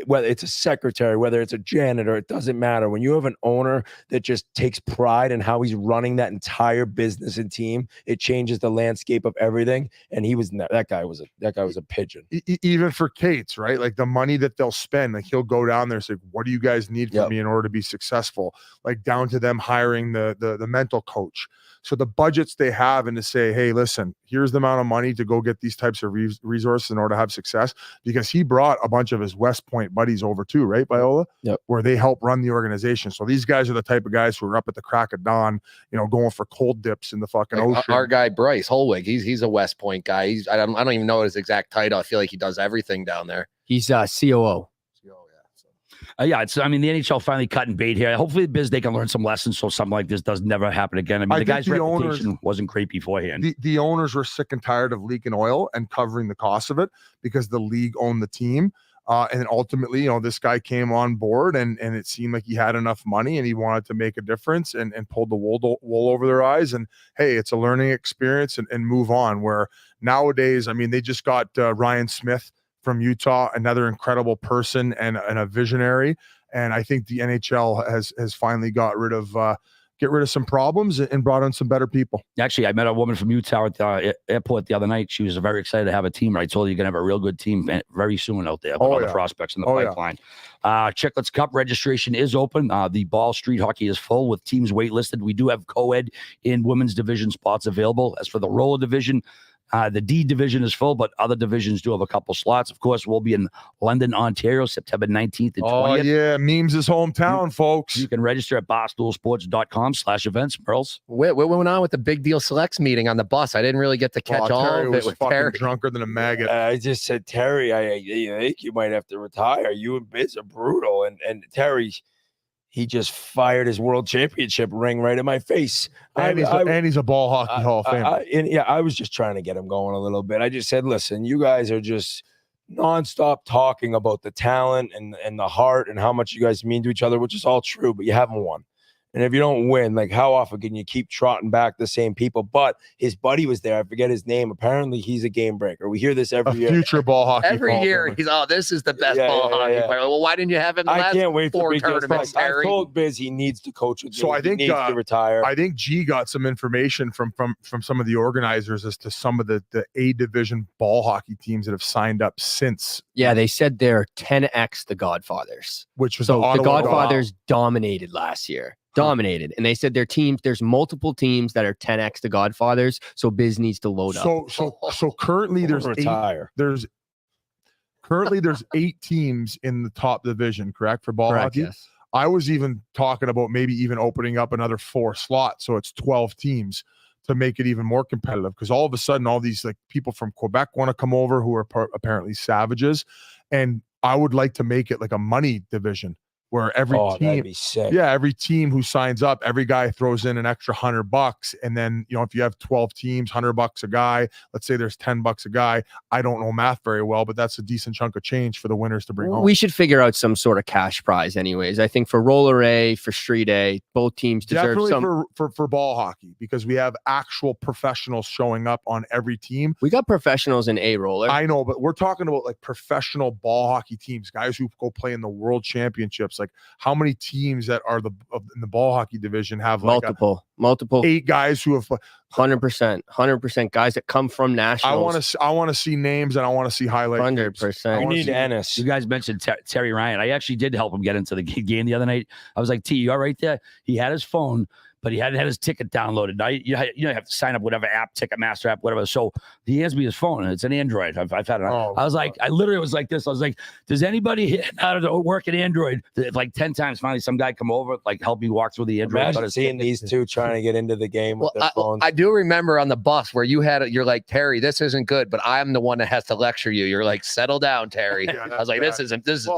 whether it's a secretary, whether it's a janitor, it doesn't matter. When you have an owner that just takes pride in how he's running that entire business and team, it changes the landscape of everything. And that guy was a pigeon. Even for Kate's, right? Like the money that they'll spend, like he'll go down there and say, what do you guys need from me in order to be successful? Like down to them hiring the mental coach. So the budgets they have, and to say, hey, listen, here's the amount of money to go get these types of resources in order to have success, because he brought a bunch of his West Point buddies over too, right, Viola? Yep. Where they help run the organization. So these guys are the type of guys who are up at the crack of dawn, going for cold dips in the fucking ocean. Our guy Bryce Holwig, he's a West Point guy. I don't even know his exact title. I feel like he does everything down there. He's COO. The NHL finally cutting bait here. Hopefully, they can learn some lessons so something like this does never happen again. I mean, the guy's reputation wasn't great beforehand. The owners were sick and tired of leaking oil and covering the cost of it because the league owned the team. And then ultimately, this guy came on board and it seemed like he had enough money and he wanted to make a difference and pulled the wool over their eyes. And hey, it's a learning experience and move on. Where nowadays, they just got Ryan Smith from Utah, another incredible person and a visionary. And I think the NHL has finally get rid of some problems and brought in some better people. Actually, I met a woman from Utah at the airport the other night. She was very excited to have a team. I told her you're going to have a real good team very soon out there with all the prospects in the pipeline. Chiclets Cup registration is open. The ball street hockey is full with teams waitlisted. We do have co-ed in women's division spots available. As for the roller division, the D division is full, but other divisions do have a couple slots. Of course, we'll be in London, Ontario, September 19th and 20th. Oh, yeah. Memes' hometown, folks. You can register at barstoolsports.com/events, Merles. What went on with the Big Deal Selects meeting on the bus? I didn't really get to catch all Terry of it was with fucking Terry. drunker than a maggot. I just said, Terry, I think you might have to retire. You and Biz are brutal. And Terry, he just fired his world championship ring right in my face. And he's a ball hockey Hall of Famer. I was just trying to get him going a little bit. I just said, listen, you guys are just nonstop talking about the talent and the heart and how much you guys mean to each other, which is all true, but you haven't won. And if you don't win, like how often can you keep trotting back the same people? But his buddy was there. I forget his name. Apparently he's a game breaker. We hear this every year. Future ball hockey. Every year he's, this is the best ball hockey player. Well, why didn't you have him last can't wait 4 tournaments, I told Biz he needs to coach with So I think he needs to retire. I think G got some information from some of the organizers as to some of the A division ball hockey teams that have signed up since. Yeah, they said they're 10x the Godfathers. Which was so the Godfathers wow. dominated last year. Dominated. And they said there's multiple teams that are 10x the Godfathers. So Biz needs to load up. So currently there's there's 8 teams in the top division, correct? For ball hockey. Yes. I was even talking about maybe even opening up another 4 slots. So it's 12 teams to make it even more competitive. Because all of a sudden, all these like people from Quebec want to come over who are apparently savages. And I would like to make it like a money division. Where every every team who signs up, every guy throws in an extra $100, and then if you have 12 teams, $100 a guy. Let's say there's $10 a guy. I don't know math very well, but that's a decent chunk of change for the winners to bring home. We should figure out some sort of cash prize, anyways. I think for roller A, for street A, both teams deserve definitely for ball hockey, because we have actual professionals showing up on every team. We got professionals in A roller. I know, but we're talking about like professional ball hockey teams, guys who go play in the world championships. Like how many teams that are in the ball hockey division have like multiple 8 guys who have 100% guys that come from nationals. I want to see names and I want to see highlights. 100%. We need Ennis. You guys mentioned Terry Ryan. I actually did help him get into the game the other night. I was like, T, you all right there? He had his phone, but he hadn't had his ticket downloaded. Now you have to sign up whatever app, Ticketmaster app, whatever. So he hands me his phone, and it's an Android. I've had it. I literally was like this. I was like, does anybody here know how to work an Android? Like 10 times, finally, some guy come over, like help me walk through the Android. Imagine seeing these two trying to get into the game with their phones. I do remember on the bus where you're like, Terry, this isn't good, but I'm the one that has to lecture you. You're like, settle down, Terry. I was like, this is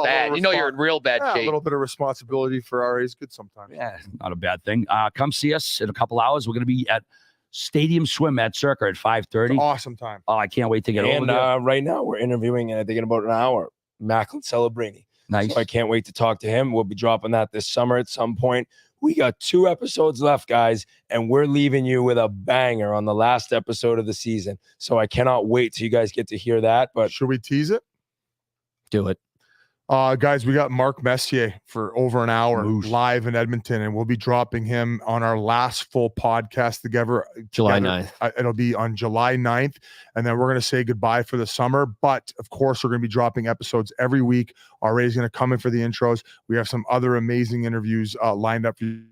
bad. You're in real bad shape. A little bit of responsibility for RA is good sometimes. Yeah, not a bad thing. Come see us in a couple hours. We're going to be at Stadium Swim at Circa at 5:30. Awesome time. Oh, I can't wait to get over there. Right now we're interviewing, I think in about an hour, Macklin Celebrini. Nice. So I can't wait to talk to him. We'll be dropping that this summer at some point. We got 2 episodes left, guys, and we're leaving you with a banger on the last episode of the season. So I cannot wait till you guys get to hear that. But Should we tease it? Do it. Guys, we got Mark Messier for over an hour Moose. live in Edmonton, and we'll be dropping him on our last full podcast together. July together. 9th. It'll be on July 9th, and then we're going to say goodbye for the summer. But, of course, we're going to be dropping episodes every week. Ray's going to come in for the intros. We have some other amazing interviews lined up for you.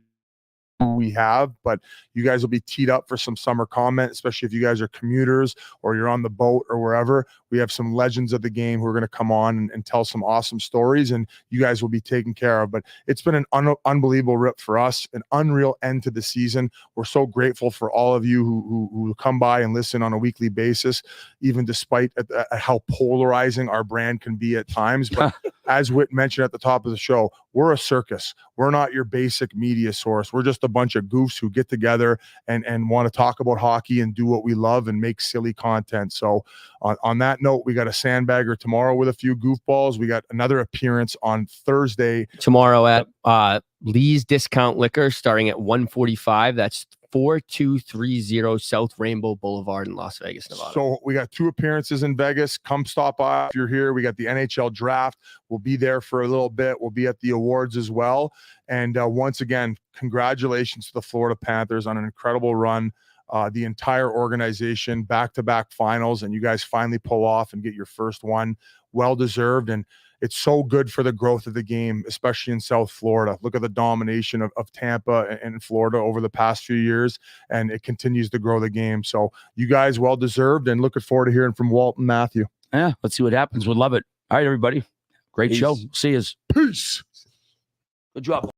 We have, but you guys will be teed up for some summer comment, especially if you guys are commuters or you're on the boat or wherever. We have some legends of the game who are going to come on and tell some awesome stories, and you guys will be taken care of. But it's been an unbelievable rip for us, an unreal end to the season. We're so grateful for all of you who come by and listen on a weekly basis, even despite how polarizing our brand can be at times. But as Whit mentioned at the top of the show, we're a circus. We're not your basic media source. We're just a bunch of goofs who get together and want to talk about hockey and do what we love and make silly content. So on that note, we got a sandbagger tomorrow with a few goofballs. We got another appearance on Thursday. Tomorrow at Lee's Discount Liquor starting at 1:45. That's 4230 South Rainbow Boulevard in Las Vegas, Nevada. So we got 2 appearances in Vegas. Come stop by if you're here. We got the NHL draft. We'll be there for a little bit. We'll be at the awards as well. And once again, congratulations to the Florida Panthers on an incredible run. The entire organization, back-to-back finals, and you guys finally pull off and get your first one. Well-deserved, and it's so good for the growth of the game, especially in South Florida. Look at the domination of Tampa and Florida over the past few years, and it continues to grow the game. So you guys, well-deserved, and looking forward to hearing from Walt and Matthew. Yeah, let's see what happens. We'd love it. All right, everybody. Great Peace. show. See you. Peace. Good job.